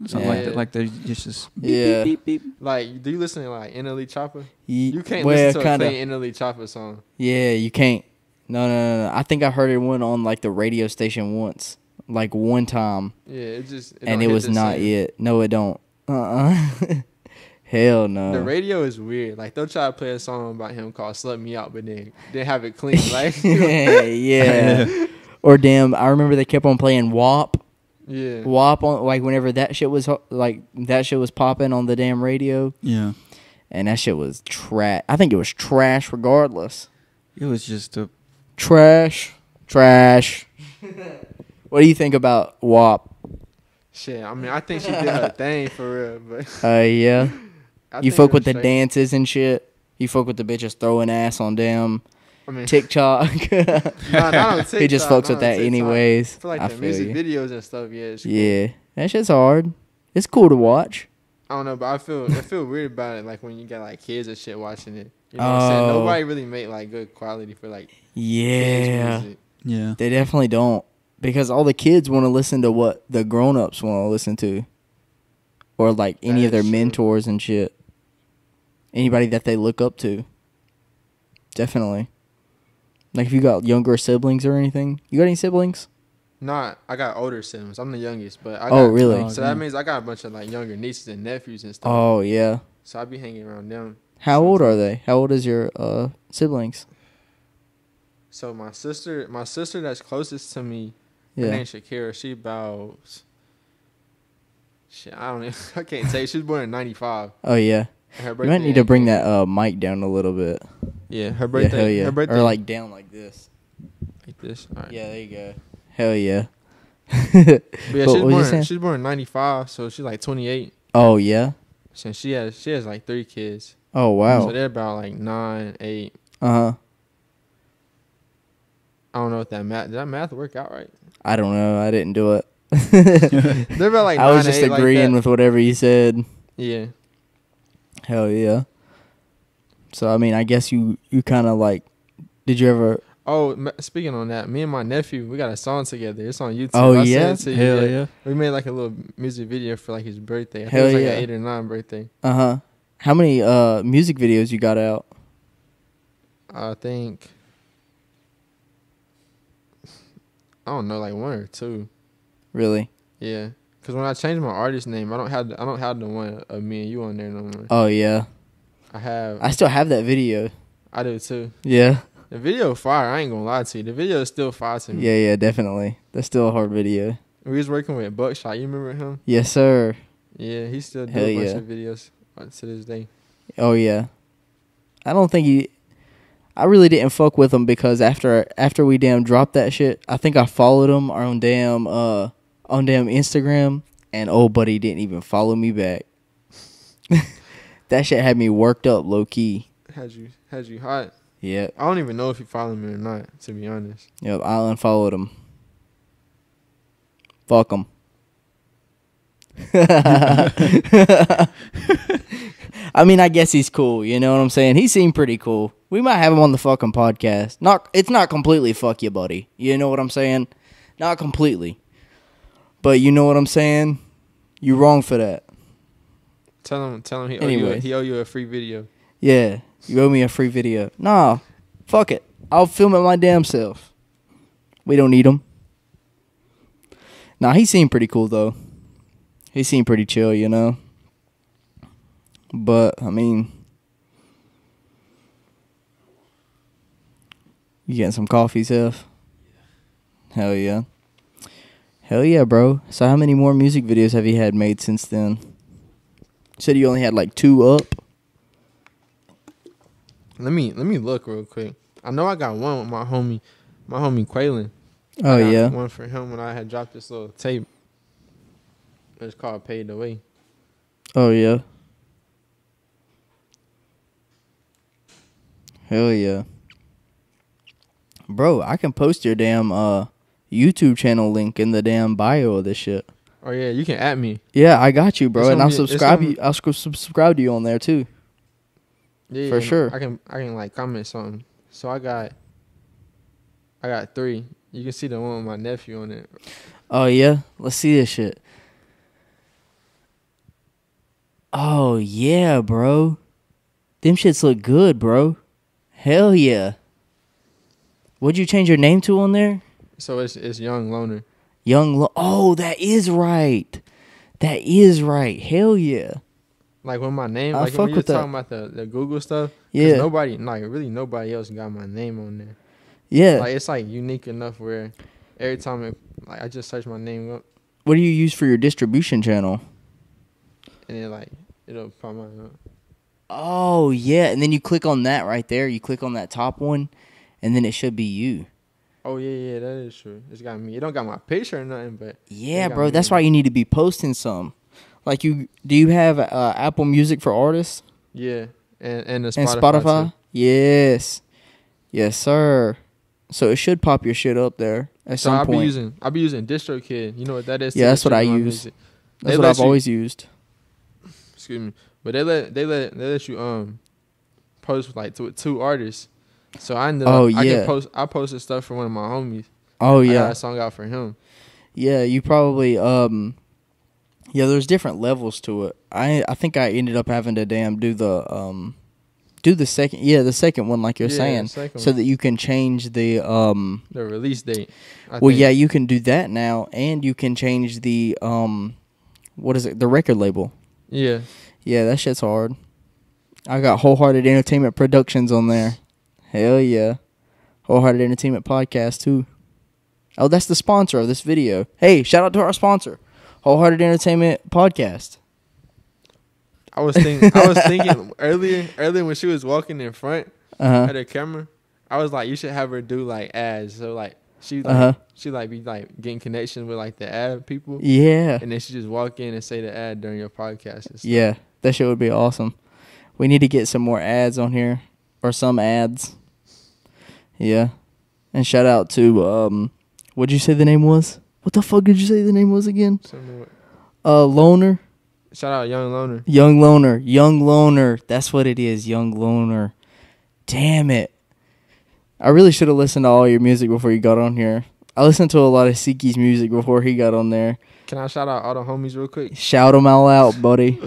Something like that. Like they just beep, beep, beep. Like, do you listen to like NLE Chopper? You can't listen to a clean NLE Chopper song. Yeah, you can't. No. I think I heard it one on like the radio station once, like one time. Yeah, it was not it. No, it don't. Hell no. The radio is weird. Like they'll try to play a song about him called "Slut Me Out," but then they have it clean. Like yeah. Or damn, I remember they kept on playing WAP. Yeah. WAP on like whenever that shit was popping on the damn radio. Yeah. And that shit was trash. I think it was trash regardless. It was just a trash. What do you think about WAP? Shit, I mean, I think she did her thing for real, but yeah. You fuck with the dances and shit. You fuck with the bitches throwing ass on damn TikTok. Not on TikTok. He just fucks with that anyways. I feel like the music videos and stuff, yeah. Cool. Yeah, that shit's hard. It's cool to watch. I don't know, but I feel weird about it. Like when you got like kids and shit watching it. You know what I'm saying? Nobody really make like good quality for like kids music. Yeah. They definitely don't. Because all the kids want to listen to what the grown-ups want to listen to. Or like any of their mentors and shit. Anybody that they look up to. Definitely. Like if you got younger siblings or anything. You got any siblings? Nah, I got older siblings. I'm the youngest, but I got, really? So that means I got a bunch of like younger nieces and nephews and stuff. Oh yeah. So I be hanging around them. How old are they? How old is your siblings? So my sister that's closest to me, her name's Shakira. She about shit. I can't say. She was born in '95. Oh yeah. You might need to bring that mic down a little bit. Yeah, her birthday. Yeah, hell yeah. Her birthday. Or like down like this. Like this. All right. Yeah, there you go. Hell yeah. But yeah, she's born in '95, so she's like 28. Oh yeah. So she has like 3 kids. Oh wow. So they're about like 9, 8. I don't know if did that math work out right? I don't know. I didn't do it. They're about like 9, I was just agreeing with whatever you said. Yeah. Hell yeah. So I mean, I guess you kind of like. Did you ever? Oh, speaking on that, me and my nephew, we got a song together. It's on YouTube. Oh yeah. Hell yeah. We made like a little music video for like his birthday. I Hell think it was like yeah. an 8 or 9 birthday. How many music videos you got out? I think. I don't know, like 1 or 2. Really? Yeah, because when I changed my artist name, I don't have the one of me and you on there no more. Oh yeah. I still have that video. I do too. Yeah. The video fire. I ain't gonna lie to you. The video is still fire to me. Yeah, definitely. That's still a hard video. We was working with Buckshot. You remember him? Yes, sir. Yeah, he still do a bunch of videos to this day. Oh yeah. I don't think I really didn't fuck with him because after we damn dropped that shit, I think I followed him on damn Instagram, and old buddy didn't even follow me back. That shit had me worked up low key. Had you hot? Yeah. I don't even know if you followed me or not, to be honest. Yep, I unfollowed him. Fuck him. I mean, I guess he's cool. You know what I'm saying? He seemed pretty cool. We might have him on the fucking podcast. It's not completely fuck you, buddy. You know what I'm saying? Not completely. But you know what I'm saying? You wrong for that. Tell him he owe you a free video. Yeah, you owe me a free video. Nah, fuck it. I'll film it my damn self. We don't need him. Nah, he seemed pretty cool though. He seemed pretty chill, you know. But I mean, You getting some coffee, Seth? Hell yeah. Hell yeah, bro. So how many more music videos have you had made since then? You said you only had like 2 up. Let me look real quick. I know I got one with my homie Quaylen. Oh yeah. One for him when I had dropped this little tape. It's called Paid Away. Oh yeah. Hell yeah. Bro, I can post your damn YouTube channel link in the damn bio of this shit. Oh yeah, you can at me. Yeah, I got you, bro, and I'll subscribe you. I'll subscribe to you on there too. Yeah, for sure. I can like comment something. So I got 3. You can see the one with my nephew on it. Oh yeah, let's see this shit. Oh yeah, bro. Them shits look good, bro. Hell yeah. What'd you change your name to on there? So it's YoungLoner. Oh, that is right. That is right. Hell yeah. Like when my name, I like fuck when you were with talking about the Google stuff. Yeah. Nobody else got my name on there. Yeah. Like it's like unique enough where every time I just search my name up. What do you use for your distribution channel? And then it'll pop up. Oh yeah, and then you click on that right there. You click on that top one, and then it should be you. Oh yeah, that is true. It's got me. It don't got my picture or nothing, but yeah, bro. That's why you need to be posting some. Like do you have Apple Music for artists? Yeah, and Spotify. Too. Yes, sir. So it should pop your shit up there at some point. I'll be using DistroKid. You know what that is? Yeah, that's what I use. That's what I've always used. Excuse me, but they let you post like with 2 artists. So I ended up I posted stuff for one of my homies. Oh yeah, I got a song out for him. Yeah, you probably yeah, there's different levels to it. I think I ended up having to do the second one like you're saying, so that you can change the release date. Yeah, you can do that now, and you can change the what is it? The record label. Yeah. Yeah, that shit's hard. I got Wholehearted Entertainment Productions on there. Hell yeah. Wholehearted Entertainment Podcast too. Oh, that's the sponsor of this video. Hey, shout out to our sponsor, Wholehearted Entertainment Podcast. I was thinking earlier when she was walking in front at her camera, I was like, you should have her do like ads. So like she be like getting connection with like the ad people. Yeah. And then she just walk in and say the ad during your podcast and stuff. Yeah, that shit would be awesome. We need to get some more ads on here, or some ads. Yeah. And shout out to what'd you say the name was? What the fuck did you say the name was again? Loner. Shout out YoungLoner. YoungLoner. That's what it is, YoungLoner. Damn it. I really should have listened to all your music before you got on here. I listened to a lot of Siki's music before he got on there. Can I shout out all the homies real quick? Shout them all out, buddy.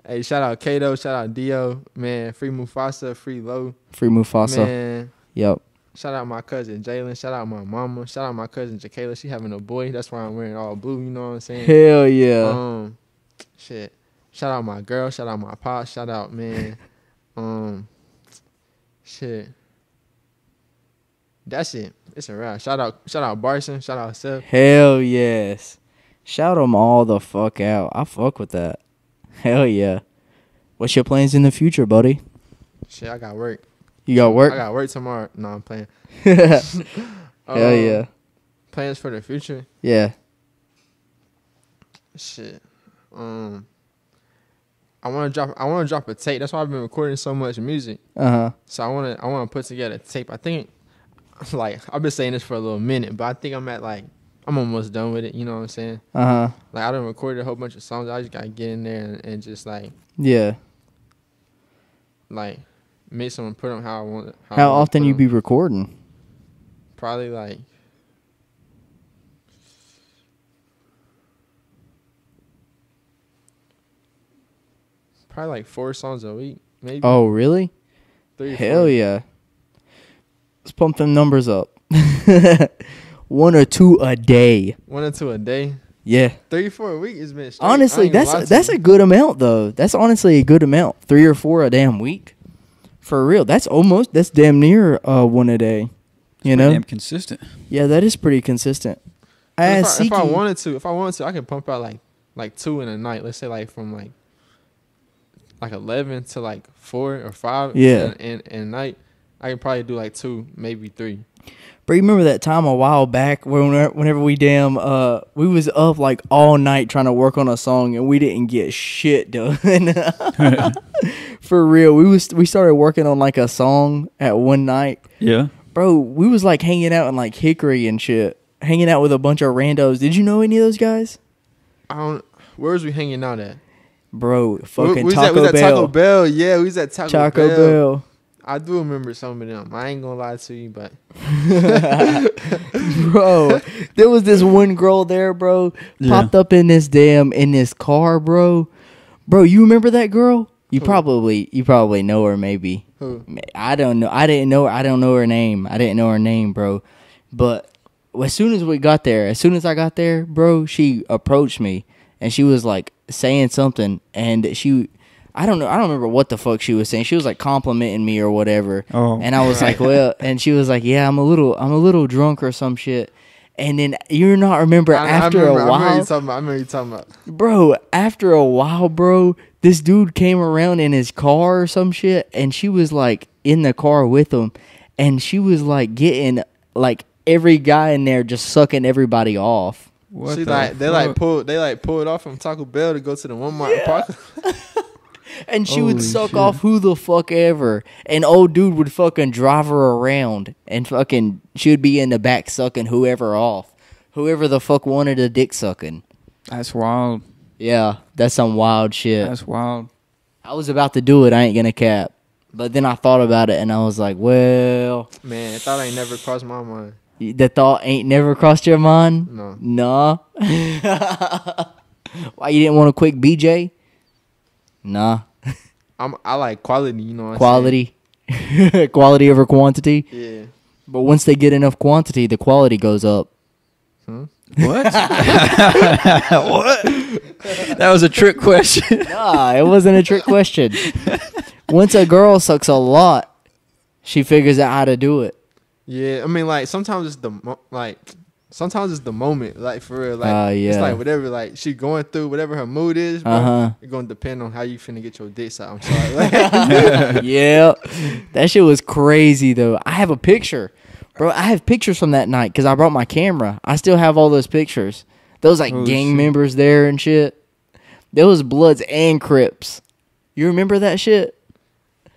Hey, shout out Kato, shout out Dio, man. Free Mufasa, free Low. Free Mufasa. Man. Yep. Shout out my cousin Jalen. Shout out my mama. Shout out my cousin Jakayla. She having a boy. That's why I'm wearing all blue. You know what I'm saying? Hell yeah. Shit. Shout out my girl. Shout out my pop. Shout out, man. Shit. That's it. It's a wrap. Shout out Barson. Shout out Seth. Hell yes. Shout them all the fuck out. I fuck with that. Hell yeah. What's your plans in the future, buddy? Shit, I got work. You got work? I got work tomorrow. No, I'm playing. Hell yeah. Plans for the future? Yeah. Shit. I want to drop a tape. That's why I've been recording so much music. So I want to put together a tape. I think, like, I've been saying this for a little minute, but I think I'm almost done with it. You know what I'm saying? Like, I done recorded a whole bunch of songs. I just gotta get in there and just like, yeah, like, make someone put them how I want it. How often you be recording? Probably like probably like 4 songs a week, maybe. Oh, really? 3 or Hell 4. yeah. Let's pump them numbers up. 1 or 2 a day. 1 or 2 a day. Yeah. 3 or 4 a week is been straight. Honestly, that's a good amount though. That's honestly a good amount. 3 or 4 a damn week. For real. That's damn near 1 a day. You know, damn consistent. Yeah, that is pretty consistent. If I wanted to, I could pump out like 2 in a night. Let's say like from like 11 to like 4 or 5. Yeah. In night, I could probably do like 2, maybe 3. But you remember that time a while back whenever we we was up like all night trying to work on a song and we didn't get shit done. For real, we started working on like a song at one night. Yeah, bro, we was like hanging out in like Hickory and shit, hanging out with a bunch of randos. Did you know any of those guys? Where was we hanging out at? Bro, fucking we Taco was at Bell. Taco Bell. Yeah, we was at Taco Bell. I do remember some of them. I ain't gonna lie to you, but bro, there was this one girl there, bro, popped up in this car, bro. Bro, you remember that girl? You probably know her, maybe. Who? I don't know. I don't know her name. I didn't know her name, bro. But as soon as I got there, bro, she approached me and she was like saying something, and I don't remember what the fuck she was saying. She was like complimenting me or whatever. Oh. And I was like, well, and she was like, yeah, I'm a little drunk or some shit. And then you not remember after a while. I remember you talking about. Bro, after a while, bro, this dude came around in his car or some shit, and she was like in the car with him, and she was like getting like every guy in there just sucking everybody off. What they pulled off from Taco Bell to go to the Walmart park. And she would suck off who the fuck ever. And old dude would fucking drive her around. And fucking, she would be in the back sucking whoever off. Whoever the fuck wanted a dick sucking. That's wild. Yeah, that's some wild shit. That's wild. I was about to do it, I ain't gonna cap. But then I thought about it and I was like, well. Man, that thought ain't never crossed my mind. The thought ain't never crossed your mind? No. Nah. Why, you didn't want to quit BJ? Nah. I like quality, you know what quality. Quality over quantity? Yeah. But once they get enough quantity, the quality goes up. What? What? That was a trick question. Nah, it wasn't a trick question. Once a girl sucks a lot, she figures out how to do it. Yeah, I mean, like, sometimes it's the moment, like, for real. Like, yeah. It's like whatever, like, she going through, whatever her mood is, bro, it's going to depend on how you finna get your dicks out. I'm sorry. Like, yeah. That shit was crazy, though. I have a picture. Bro, I have pictures from that night because I brought my camera. I still have all those pictures. Those, like, gang members there and shit. There was Bloods and Crips. You remember that shit?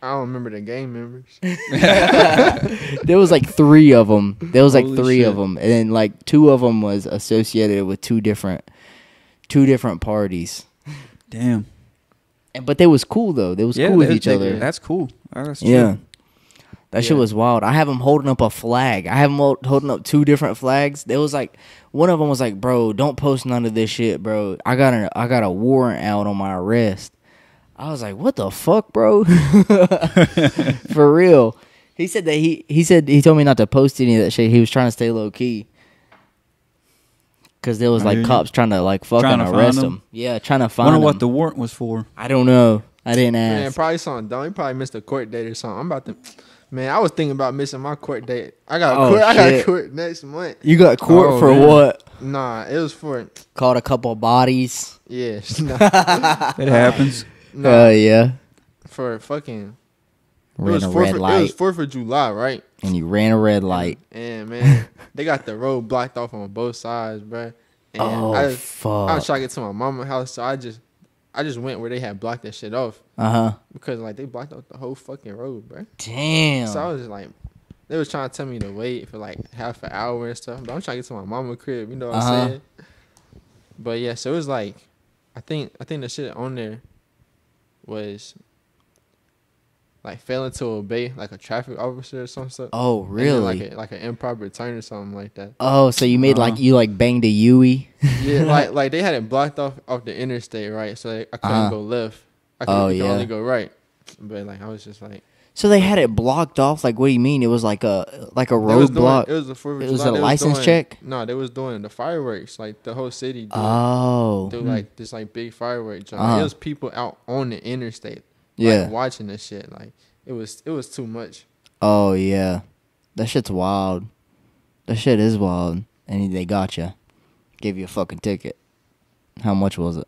I don't remember the gang members. There was like 3 of them. There was like Holy 3 shit. of them, and then like 2 of them was associated with two different parties. Damn. But they was cool though. They was cool with each other. That's cool. That's yeah. That shit was wild. I have them holding up a flag. I have them holding up 2 different flags. There was like one of them was like, "Bro, don't post none of this shit, bro. I got a warrant out on my arrest." I was like, "What the fuck, bro?" For real. He said that he told me not to post any of that shit. He was trying to stay low key. Cause there was like cops trying to like fucking arrest him. Yeah, trying to find him. Wonder what the warrant was for. I don't know. I didn't ask. Man, probably something dumb. He probably missed a court date or something. I'm about to. Man, I was thinking about missing my court date. I got court next month. You got court for man. what? Nah, it was for. Caught a couple bodies. Yeah. It happens. Nah, Yeah. for fucking. Ran a red light. It was 4th of July, right? And you ran a red light. And man, they got the road blocked off on both sides, bro. And fuck. I was trying to get to my mama's house, so I just went where they had blocked that shit off. Because like they blocked off the whole fucking road, bro. Damn. So I was just like, they was trying to tell me to wait for like half an hour and stuff. But I'm trying to get to my mama's crib, you know what I'm saying? But yeah, so it was like, I think the shit on there was like failing to obey like a traffic officer or some stuff. Oh, really? Like an improper turn or something like that. Oh, so you made like you like banged a Yui? Yeah, like they had it blocked off the interstate, right? So I couldn't go left. I could only go right. But like I was just like. So they had it blocked off. Like, what do you mean? It was like a roadblock. It was a 4th of July. It was a license check. No, they was doing the fireworks. Like the whole city. Do like this like big fireworks. It was people out on the interstate. Like, watching this shit. Like it was too much. Oh yeah, that shit's wild. That shit is wild. And they got you. Gave you a fucking ticket. How much was it?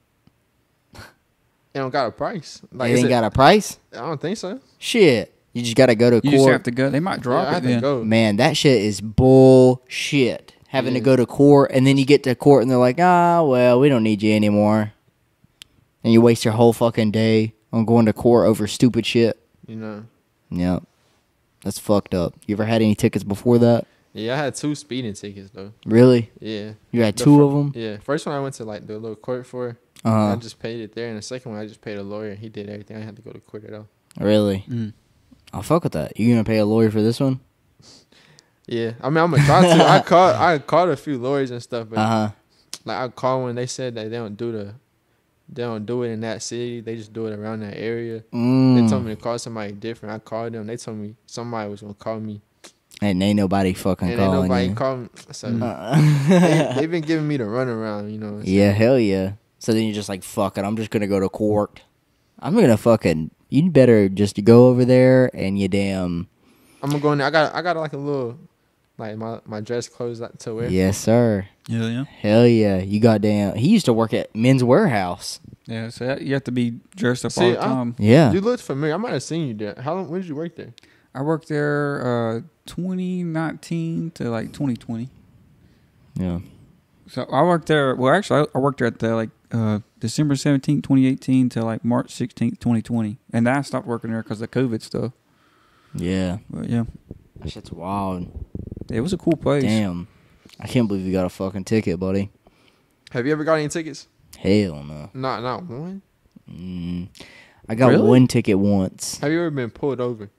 It don't got a price. Like, it ain't got a price? I don't think so. Shit. You just got to go to court. You just have to go. They might drop it then. Go. Man, that shit is bullshit. Having to go to court, and then you get to court, and they're like, well, we don't need you anymore. And you waste your whole fucking day on going to court over stupid shit. You know. Yep. That's fucked up. You ever had any tickets before that? Yeah, I had 2 speeding tickets, though. Really? Yeah. You had 2 of them? Yeah. First one I went to, like, the little court for. I just paid it there. And the second one, I just paid a lawyer. He did everything. I had to go to court at all. Really? I'll fuck with that. You gonna pay a lawyer for this one? Yeah. I mean, I'm going to try to. I called a few lawyers and stuff. But like, I called when they said that they don't do it in that city. They just do it around that area. They told me to call somebody different. I called them. They told me somebody was going to call me. And ain't nobody fucking calling you. Ain't nobody calling me. So they've been giving me the runaround, you know. Yeah, hell yeah. So then you're just like, fuck it. I'm just going to go to court. I'm going to fucking... You better just go over there and you damn... I'm going to go in there. I got like a little... Like my dress clothes to wear. Yes, sir. Yeah. Hell yeah. You goddamn... He used to work at Men's Warehouse. Yeah, so you have to be dressed up all the time. Yeah. You looked familiar. I might have seen you there. When did you work there? I worked there 2019 to like 2020. Yeah. So I worked there. Well, actually, I worked there at the December 17th, 2018 to like March 16th, 2020. And then I stopped working there because of the COVID stuff. Yeah. But yeah. That shit's wild. It was a cool place. Damn. I can't believe you got a fucking ticket, buddy. Have you ever got any tickets? Hell no. Not one? I got one ticket once. Have you ever been pulled over?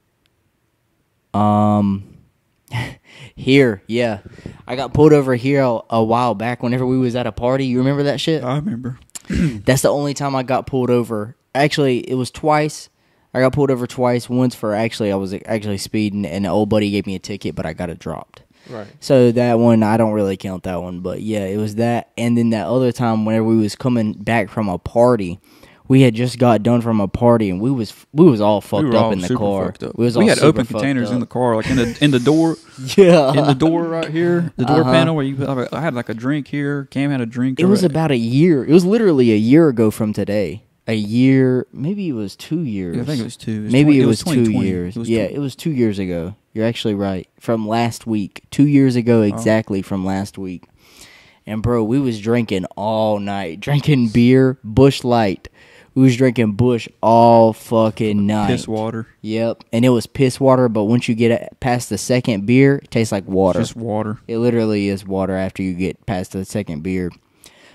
Here, yeah. I got pulled over here a while back whenever we was at a party. You remember that shit? I remember. That's the only time I got pulled over. Actually, it was twice. I got pulled over twice. Once for I was actually speeding, and the old buddy gave me a ticket, but I got it dropped. Right. So that one, I don't really count that one. But yeah, it was that. And then that other time whenever we was coming back from a party, we had just got done from a party, and we was all fucked up in the car. We had open containers in the car, like in the door. Yeah. In the door right here, the door panel where I had like a drink here. Cam had a drink. It was about a year. It was literally a year ago from today. A year, maybe it was 2 years. Yeah, I think it was 2. Maybe it was 2 years. It was 2 years ago. You're actually right. From last week. 2 years ago exactly from last week. And bro, we was drinking all night. Drinking beer, Busch Light. We was drinking Busch all fucking night. Piss water. Yep. And it was piss water, but once you get past the second beer, it tastes like water. Just water. It literally is water after you get past the second beer.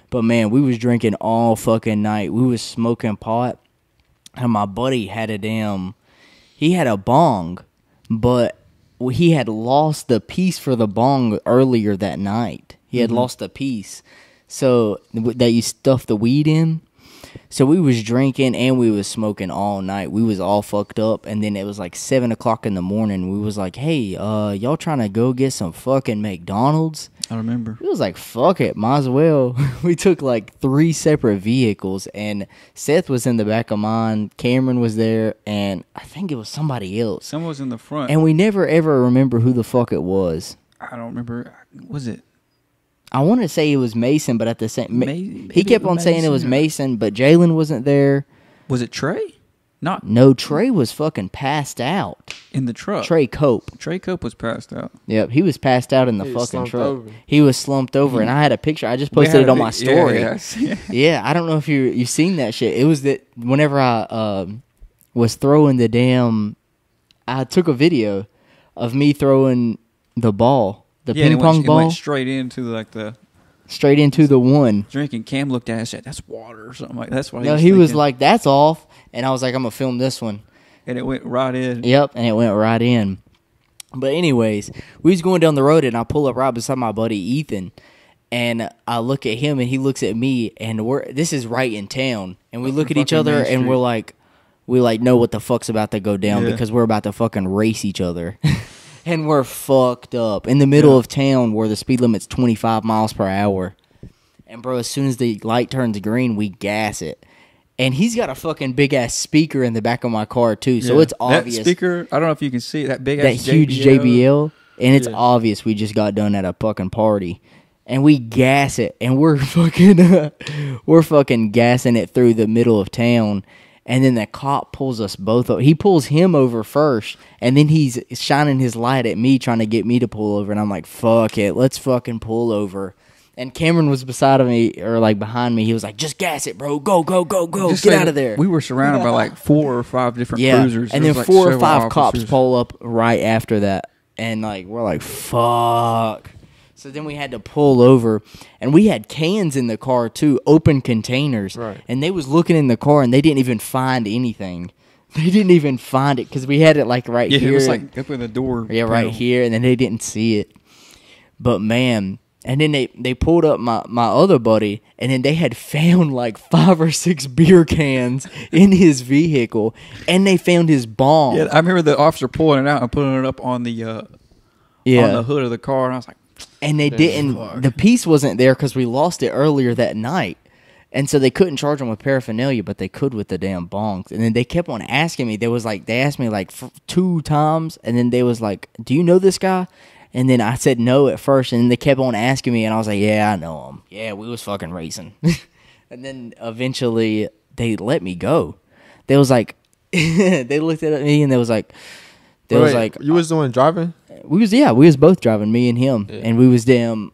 But man, we was drinking all fucking night. We was smoking pot. And my buddy had he had a bong, but he had lost the piece for the bong earlier that night. He had lost the piece. So that you stuff the weed in. So we was drinking and we was smoking all night. We was all fucked up. And then it was like 7 o'clock in the morning. We was like, hey, y'all trying to go get some fucking McDonald's? I remember. It was like, fuck it, might as well. We took like 3 separate vehicles, and Seth was in the back of mine, Cameron was there, and I think it was somebody else. Someone was in the front. And we never ever remember who the fuck it was. I don't remember. Was it? I want to say it was Mason, but at the same... he kept on saying it was Mason, but Jalen wasn't there. Was it Trey? No, Trey was fucking passed out. In the truck? Trey Cope. Trey Cope was passed out. Yep, he was passed out in the fucking truck. Over. He was slumped over, and I had a picture. I just posted it on my story. Yeah, I don't know if you've seen that shit. It was that whenever I was throwing the damn... I took a video of me throwing the ball, the ping pong ball. It went straight into Straight into the one. Drinking. Cam looked at it and said, that's water or something like that. That's why he was like, that's off. And I was like, I'm going to film this one. And it went right in. Yep, and it went right in. But anyways, we was going down the road, and I pull up right beside my buddy Ethan. And I look at him, and he looks at me, and this is right in town. And we look at each other, and we know what the fuck's about to go down because we're about to fucking race each other. And we're fucked up in the middle of town where the speed limit's 25 miles per hour. And, bro, as soon as the light turns green, we gas it. And he's got a fucking big-ass speaker in the back of my car, too, so it's obvious. That speaker, I don't know if you can see it, that big-ass That huge JBL. and it's obvious we just got done at a fucking party. And we gas it, and we're fucking gassing it through the middle of town. And then the cop pulls us both over. He pulls him over first, and then he's shining his light at me, trying to get me to pull over. And I'm like, fuck it, let's fucking pull over. And Cameron was beside of me, or like behind me. He was like, just gas it, bro. Go, go, go, go. Just get out of there. We were surrounded by like 4 or 5 different cruisers. And then like 4 or 5 cops pull up right after that. And like we're like, fuck. So then we had to pull over, and we had cans in the car too, open containers. Right. And they was looking in the car, and they didn't even find anything. They didn't even find it because we had it like right here. Yeah, it was like up in the door. Yeah, right here, and then they didn't see it. But man, and then they pulled up my other buddy, and then they had found like 5 or 6 beer cans in his vehicle, and they found his bong. Yeah, I remember the officer pulling it out and putting it up on the on the hood of the car, and I was like. And they didn't. Fuck. The piece wasn't there because we lost it earlier that night, and so they couldn't charge him with paraphernalia, but they could with the damn bongs. And then they kept on asking me. They asked me like 2 times, and then they was like, "Do you know this guy?" And then I said no at first, and then they kept on asking me, and I was like, "Yeah, I know him. Yeah, we was fucking racing." And then eventually they let me go. They was like, they looked at me and they was like. Wait, you was the one driving? We was both driving, me and him, and we was damn.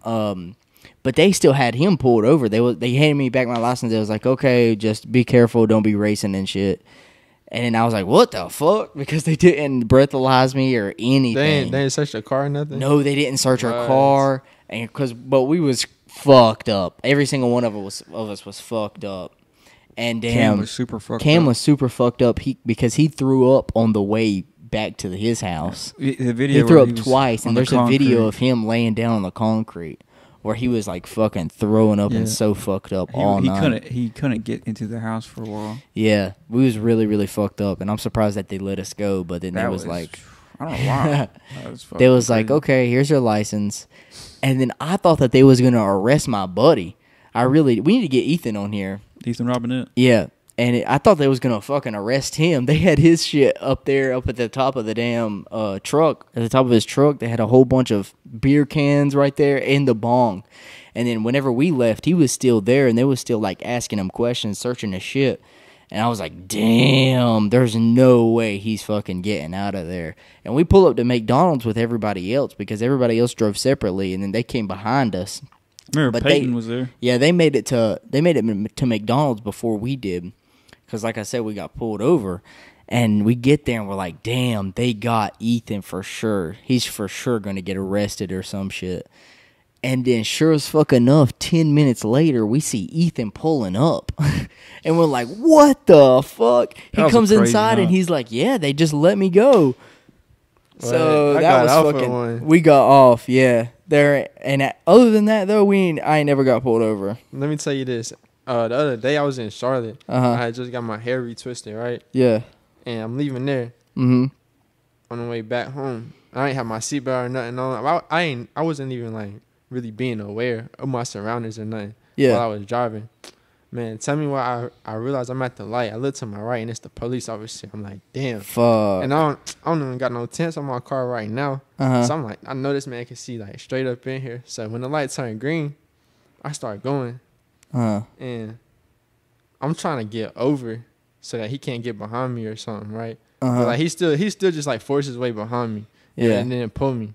But they still had him pulled over. They handed me back my license. They was like, okay, just be careful, don't be racing and shit. And I was like, what the fuck? Because they didn't breathalyze me or anything. They didn't search the car or nothing? No, they didn't search our car, but we was fucked up. Every single one of us was fucked up. And damn, Cam was super fucked up. Because he threw up on the way back to his house. The video he threw up twice, and there's a video of him laying down on the concrete where he was like fucking throwing up and so fucked up all night. He couldn't get into the house for a while. Yeah, we was really, really fucked up, and I'm surprised that they let us go. But then they was like, I don't know why. They was like, okay, here's your license, and then I thought that they was gonna arrest my buddy. We need to get Ethan on here. Ethan Robinette. Yeah. And I thought they was going to fucking arrest him. They had his shit up at the top of the damn truck. At the top of his truck, they had a whole bunch of beer cans right there and the bong. And then whenever we left, he was still there, and they was still, like, asking him questions, searching his shit. And I was like, damn, there's no way he's fucking getting out of there. And we pull up to McDonald's with everybody else because everybody else drove separately, and then they came behind us. Remember Peyton was there? Yeah, they made it to McDonald's before we did. Because, like I said, we got pulled over, and we get there, and we're like, damn, they got Ethan for sure. He's for sure going to get arrested or some shit. And then, sure as fuck enough, 10 minutes later, we see Ethan pulling up. And we're like, what the fuck? He comes inside, and he's like, yeah, they just let me go. So that was fucking... We got off, yeah. Other than that, though, I ain't never got pulled over. Let me tell you this. The other day I was in Charlotte. I had just got my hair retwisted, right? Yeah. And I'm leaving there. Mm-hmm. On the way back home, I ain't have my seatbelt or nothing on. I wasn't even like really being aware of my surroundings or nothing. Yeah. While I was driving, man, tell me why I realized I'm at the light. I look to my right and it's the police officer. I'm like, damn. Fuck. And I don't even got no tents on my car right now. So I'm like, I know this man can see like straight up in here. So when the light turned green, I start going. And I'm trying to get over so that he can't get behind me or something, right? But like he still just like forced his way behind me, and then pull me.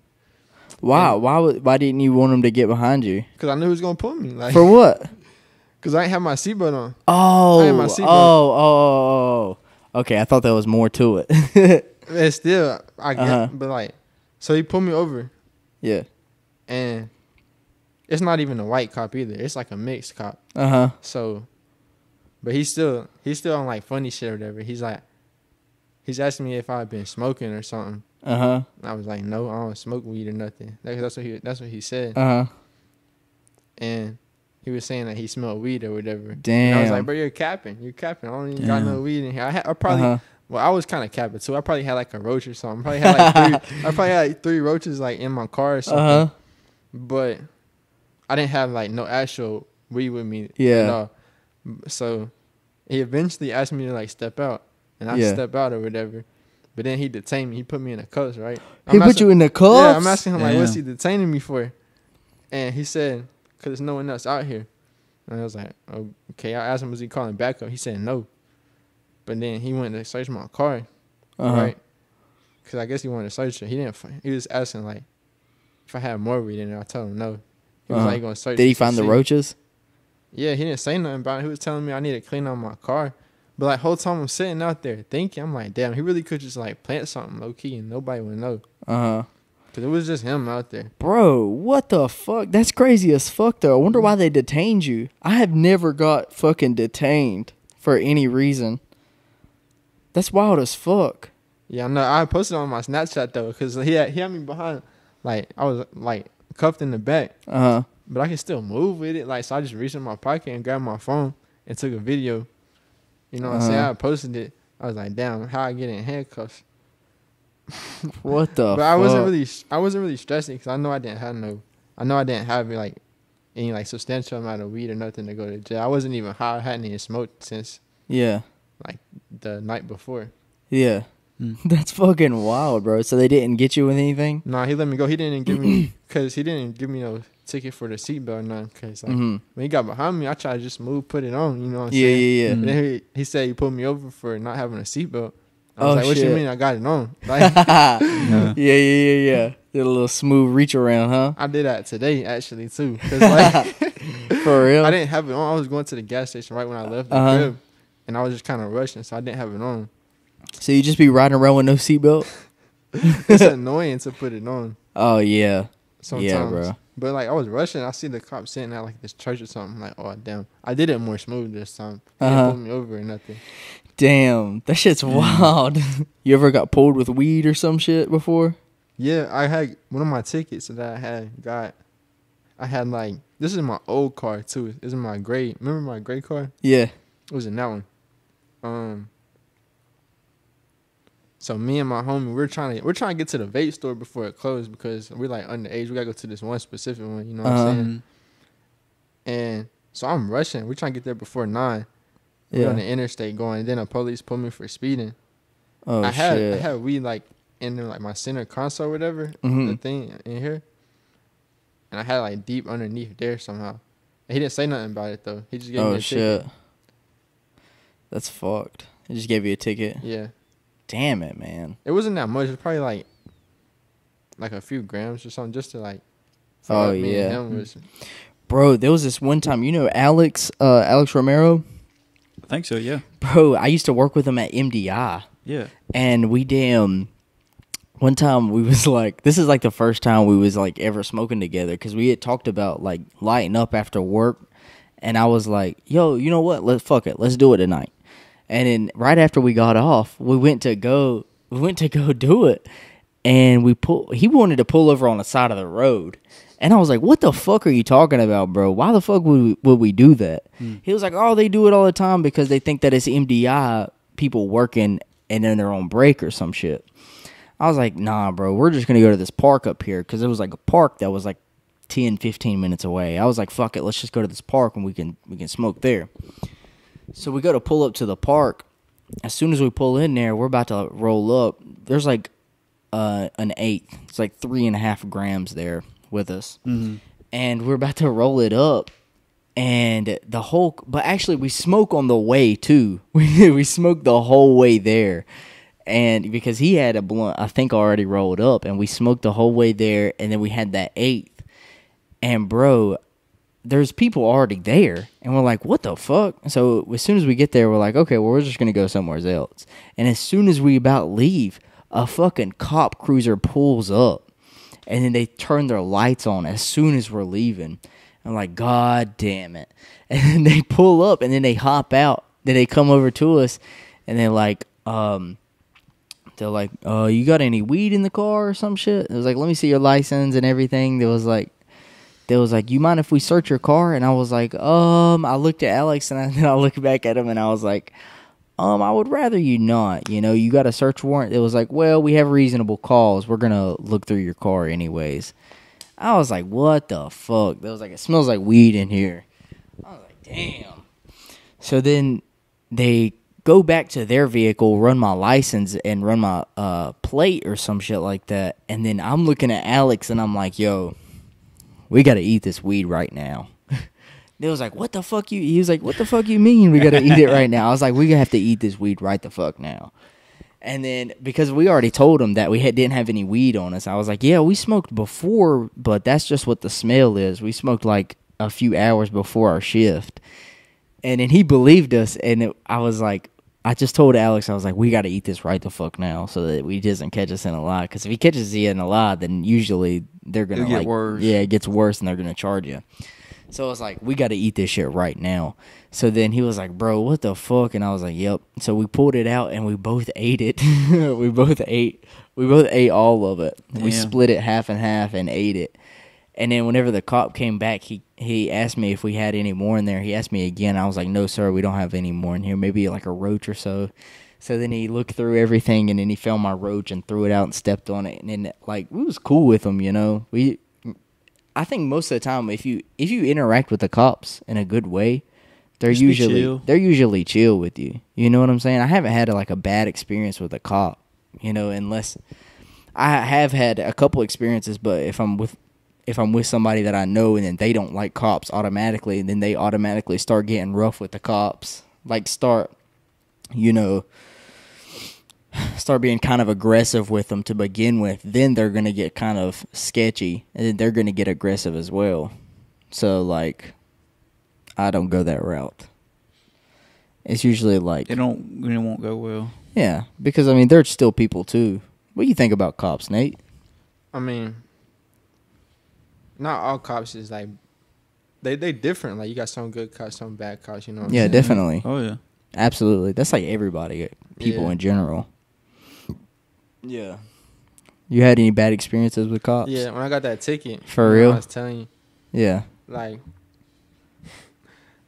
Wow, why didn't you want him to get behind you? Because I knew he was gonna pull me. Like, for what? Because I ain't have my seatbelt on. Oh. Okay, I thought there was more to it. And still, I get, but like, so he pulled me over. Yeah. And it's not even a white cop either. It's like a mixed cop. So, but he's still on like funny shit or whatever. He's asking me if I've been smoking or something. And I was like, no, I don't smoke weed or nothing. That's what he said. And he was saying that he smelled weed or whatever. Damn. And I was like, bro, you're capping. I don't even got no weed in here. I probably. Well, I was kind of capping too. I probably had like a roach or something. I probably had like 3 roaches like in my car or something. But I didn't have like no actual weed with me. Yeah. So he eventually asked me to like step out, and I step out or whatever. But then he detained me. He put me in the cuffs, right? He put you in the cuffs? Yeah, I'm asking him, like, what's he detaining me for? And he said, because there's no one else out here. And I was like, okay. I asked him, was he calling backup? He said no. But then he went to search my car, right? Because I guess he wanted to search it. He was asking, like, if I had more weed in there. I told him no. He was like, going to search. Did he find the roaches? Yeah, he didn't say nothing about it. He was telling me I need to clean out my car. But like whole time I'm sitting out there thinking, I'm like, damn, he really could just like plant something low key and nobody would know. Cause it was just him out there. Bro, what the fuck? That's crazy as fuck though. I wonder why they detained you. I have never got fucking detained for any reason. That's wild as fuck. Yeah, I know. I posted on my Snapchat though, cause he had me behind, like I was like cuffed in the back. But I can still move with it. Like so, I just reached in my pocket and grabbed my phone and took a video. You know what I'm saying? I posted it. I was like, damn, how I get in handcuffs? What the? But I wasn't really stressing because I know I didn't have like any like substantial amount of weed or nothing to go to jail. I wasn't even high. I hadn't even smoked since like the night before. Yeah. That's fucking wild, bro. So they didn't get you with anything? Nah, he let me go. He didn't give me because he didn't give me no ticket for the seatbelt or nothing. Cause like when he got behind me, I tried to just put it on. You know what I'm saying? Yeah. And then he said he pulled me over for not having a seatbelt. I was like, what you mean I got it on? Like, yeah. Did a little smooth reach around, huh? I did that today actually too. Cause like for real, I didn't have it on. I was going to the gas station right when I left the crib, and I was just kind of rushing, so I didn't have it on. So you just be riding around with no seatbelt? It's annoying to put it on. Oh yeah, sometimes. Yeah, bro. But like I was rushing, I see the cop sitting at like this church or something. I'm like, oh damn, I did it more smooth this time. He didn't pull me over or nothing. Damn, that shit's wild. You ever got pulled with weed or some shit before? Yeah, I had one of my tickets that I had like, this is my old car too. This is my gray. Remember my gray car? Yeah, it was in that one. So me and my homie, we're trying to get to the vape store before it closed because we're like underage. We gotta go to this one specific one. You know what I'm saying? And so I'm rushing. We're trying to get there before 9. We're on the interstate going, and then a police pulled me for speeding. I had weed like in like my center console or whatever, the thing in here, and I had like deep underneath there somehow. And he didn't say nothing about it though. He just gave me a ticket. That's fucked. He just gave you a ticket. Yeah. Damn it, man. It wasn't that much. It was probably like a few grams or something, just to like. Me and him was. Bro, there was this one time. You know Alex Romero. I think so, yeah. Bro, I used to work with him at MDI. Yeah. And one time we was like, this is like the first time we was like ever smoking together because we had talked about like lighting up after work. And I was like, yo, you know what? Let's do it tonight. And then right after we got off, we went to go do it. And he wanted to pull over on the side of the road. And I was like, what the fuck are you talking about, bro? Why the fuck would we do that? He was like, oh, they do it all the time because they think that it's MDI people working and then they're on break or some shit. I was like, nah, bro, we're just going to go to this park up here because it was like a park that was like 10, 15 minutes away. I was like, fuck it, let's just go to this park and we can smoke there. So we go to pull up to the park. As soon as we pull in there, we're about to roll up. There's like an eighth. It's like 3.5 grams there with us. And we're about to roll it up. And but actually we smoke on the way too. We smoked the whole way there. And because he had a blunt, I think already rolled up, and we smoked the whole way there, and then we had that eighth. And bro, there's people already there, and we're like, what the fuck? So as soon as we get there, we're like, okay, well, we're just gonna go somewhere else. And as soon as we about leave, a fucking cop cruiser pulls up, and then they turn their lights on as soon as we're leaving. I'm like, God damn it. And then they pull up, and then they hop out. Then they come over to us, and they're like, you got any weed in the car or some shit? It was like, let me see your license and everything. They was like, you mind if we search your car? And I was like, I looked at Alex, and then I looked back at him, and I was like, I would rather you not. You know, you got a search warrant. It was like, well, we have reasonable cause. We're going to look through your car anyways. I was like, what the fuck? There was like, it smells like weed in here. I was like, damn. So then they go back to their vehicle, run my license, and run my plate or some shit like that. And then I'm looking at Alex, and I'm like, yo, we got to eat this weed right now. They was like, what the fuck you... He was like, what the fuck you mean we got to eat it right now? I was like, we have to eat this weed right the fuck now. And then, because we already told him that we didn't have any weed on us, I was like, yeah, we smoked before, but that's just what the smell is. We smoked like a few hours before our shift. And then he believed us, and I was like, I just told Alex, I was like, we got to eat this right the fuck now so that he doesn't catch us in a lie. Because if he catches you in a lie, then usually they're going to get worse. Yeah, it gets worse, and they're going to charge you. So I was like, we got to eat this shit right now. So then he was like, bro, what the fuck? And I was like, yep. So we pulled it out, and we both ate it. we both ate all of it. Damn. We split it half and half and ate it. And then whenever the cop came back, he asked me if we had any more in there. He asked me again. I was like, no, sir, we don't have any more in here. Maybe like a roach or so. So then he looked through everything, and then he found my roach and threw it out and stepped on it. And then, like, we was cool with him, you know. I think most of the time, if you interact with the cops in a good way, they're usually chill with you. You know what I'm saying? I haven't had like a bad experience with a cop, you know, unless I have had a couple experiences. But if I'm with somebody that I know and then they don't like cops automatically, and then they automatically start getting rough with the cops, like start being kind of aggressive with them to begin with, then they're going to get kind of sketchy, and then they're going to get aggressive as well. So, like, I don't go that route. It's usually like... It won't go well. Yeah, because, I mean, they're still people, too. What do you think about cops, Nate? I mean, not all cops is, like... They different. Like, you got some good cops, some bad cops, you know what I'm saying? Definitely. Oh, yeah. Absolutely. That's like everybody, people in general. Yeah. You had any bad experiences with cops? Yeah, when I got that ticket. For real? I was telling you. Yeah. Like,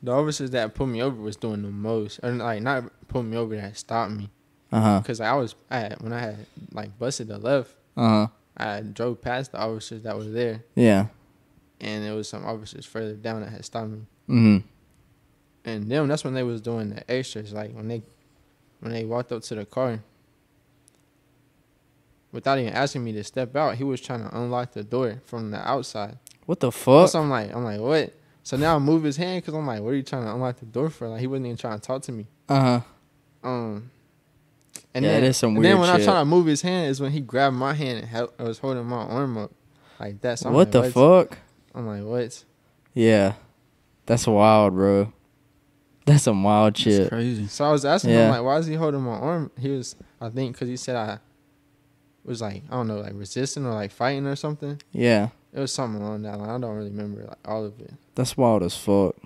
the officers that pulled me over was doing the most. Or, like, not pulling me over, that stopped me. Uh-huh. Because when I had, like, busted the left, uh-huh, I drove past the officers that were there. Yeah. And there was some officers further down that had stopped me. Mm-hmm. And then that's when they was doing the extras. Like, when they walked up to the car, without even asking me to step out, he was trying to unlock the door from the outside. What the fuck? So I'm like, what? So now I move his hand because I'm like, what are you trying to unlock the door for? Like, he wasn't even trying to talk to me. Uh-huh. And yeah, then, that is some weird then when shit. I try to move his hand is when he grabbed my hand and I was holding my arm up like that. So what the fuck? I'm like, what? Yeah. That's wild, bro. That's some wild shit. That's crazy. So I was asking him, like, why is he holding my arm? He was, I think, because he said I was, like, I don't know, like, resisting or, like, fighting or something. Yeah. It was something along that line. I don't really remember, like, all of it. That's wild as fuck.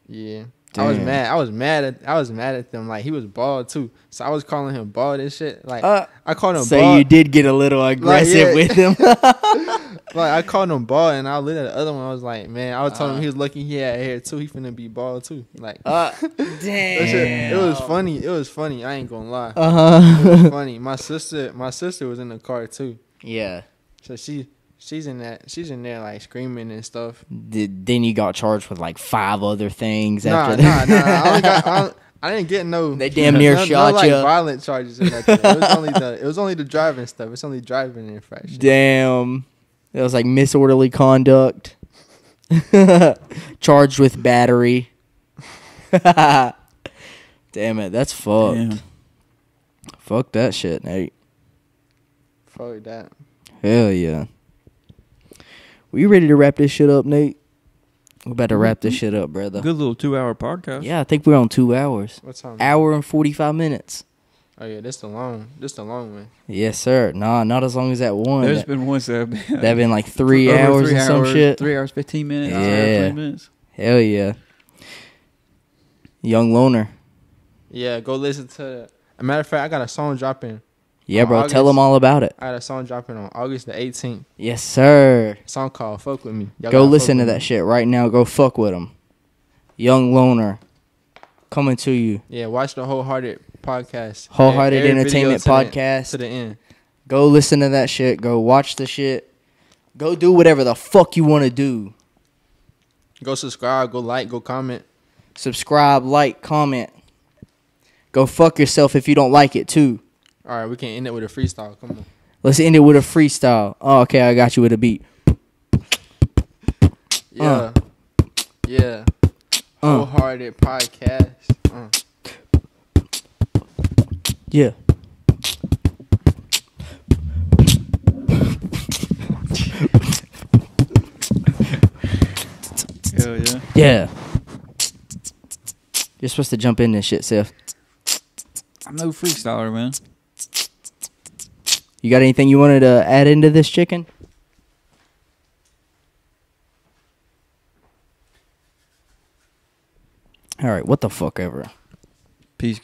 Yeah. Damn. I was mad at them. Like, he was bald, too. So I was calling him bald and shit. Like, I called him bald. So you did get a little aggressive with him. Like, I called him bald, and I looked at the other one. I was like, man, I was telling him he was lucky he had hair, too. He finna be bald, too. Like, damn. Shit, it was funny. It was funny. I ain't gonna lie. Uh-huh. It was funny. My sister was in the car, too. Yeah. So she's in there, like, screaming and stuff. Then you got charged with, like, 5 other things Nah. I didn't get no. They damn near shot no, you. Like, violent charges or nothing. It was only the driving stuff. It's only driving infraction. Damn. It was like disorderly conduct. Charged with battery. Damn it, that's fucked. Damn. Fuck that shit, Nate. Fuck that. Hell yeah. We ready to wrap this shit up, Nate? We're about to wrap this shit up, brother. Good little 2-hour podcast. Yeah, I think we're on 2 hours. What time? Hour and 45 minutes. Oh yeah, this the long one. Yes, sir. Nah, not as long as that one. There's been ones that have been like 3 hours and some shit. 3 hours, 15 minutes. Yeah. 3 minutes. Hell yeah. YoungLoner. Yeah, go listen to. As a matter of fact, I got a song dropping. Yeah, bro. Tell them all about it. I got a song dropping on August the 18th. Yes, sir. A song called "Fuck With Me." Go listen to that shit right now. Go fuck with them. YoungLoner. Coming to you. Yeah, watch the Wholehearted podcast. Wholehearted Entertainment podcast. To the end. Go listen to that shit. Go watch the shit. Go do whatever the fuck you want to do. Go subscribe. Go like. Go comment. Subscribe, like, comment. Go fuck yourself if you don't like it too. All right, we can end it with a freestyle. Come on. Let's end it with a freestyle. Oh, okay, I got you with a beat. Yeah. Yeah. Wholehearted podcast. Yeah. Hell yeah. Yeah. You're supposed to jump in this shit, Seth. I'm no freestyler, man. You got anything you wanted to add into this chicken? All right, what the fuck ever. Peace.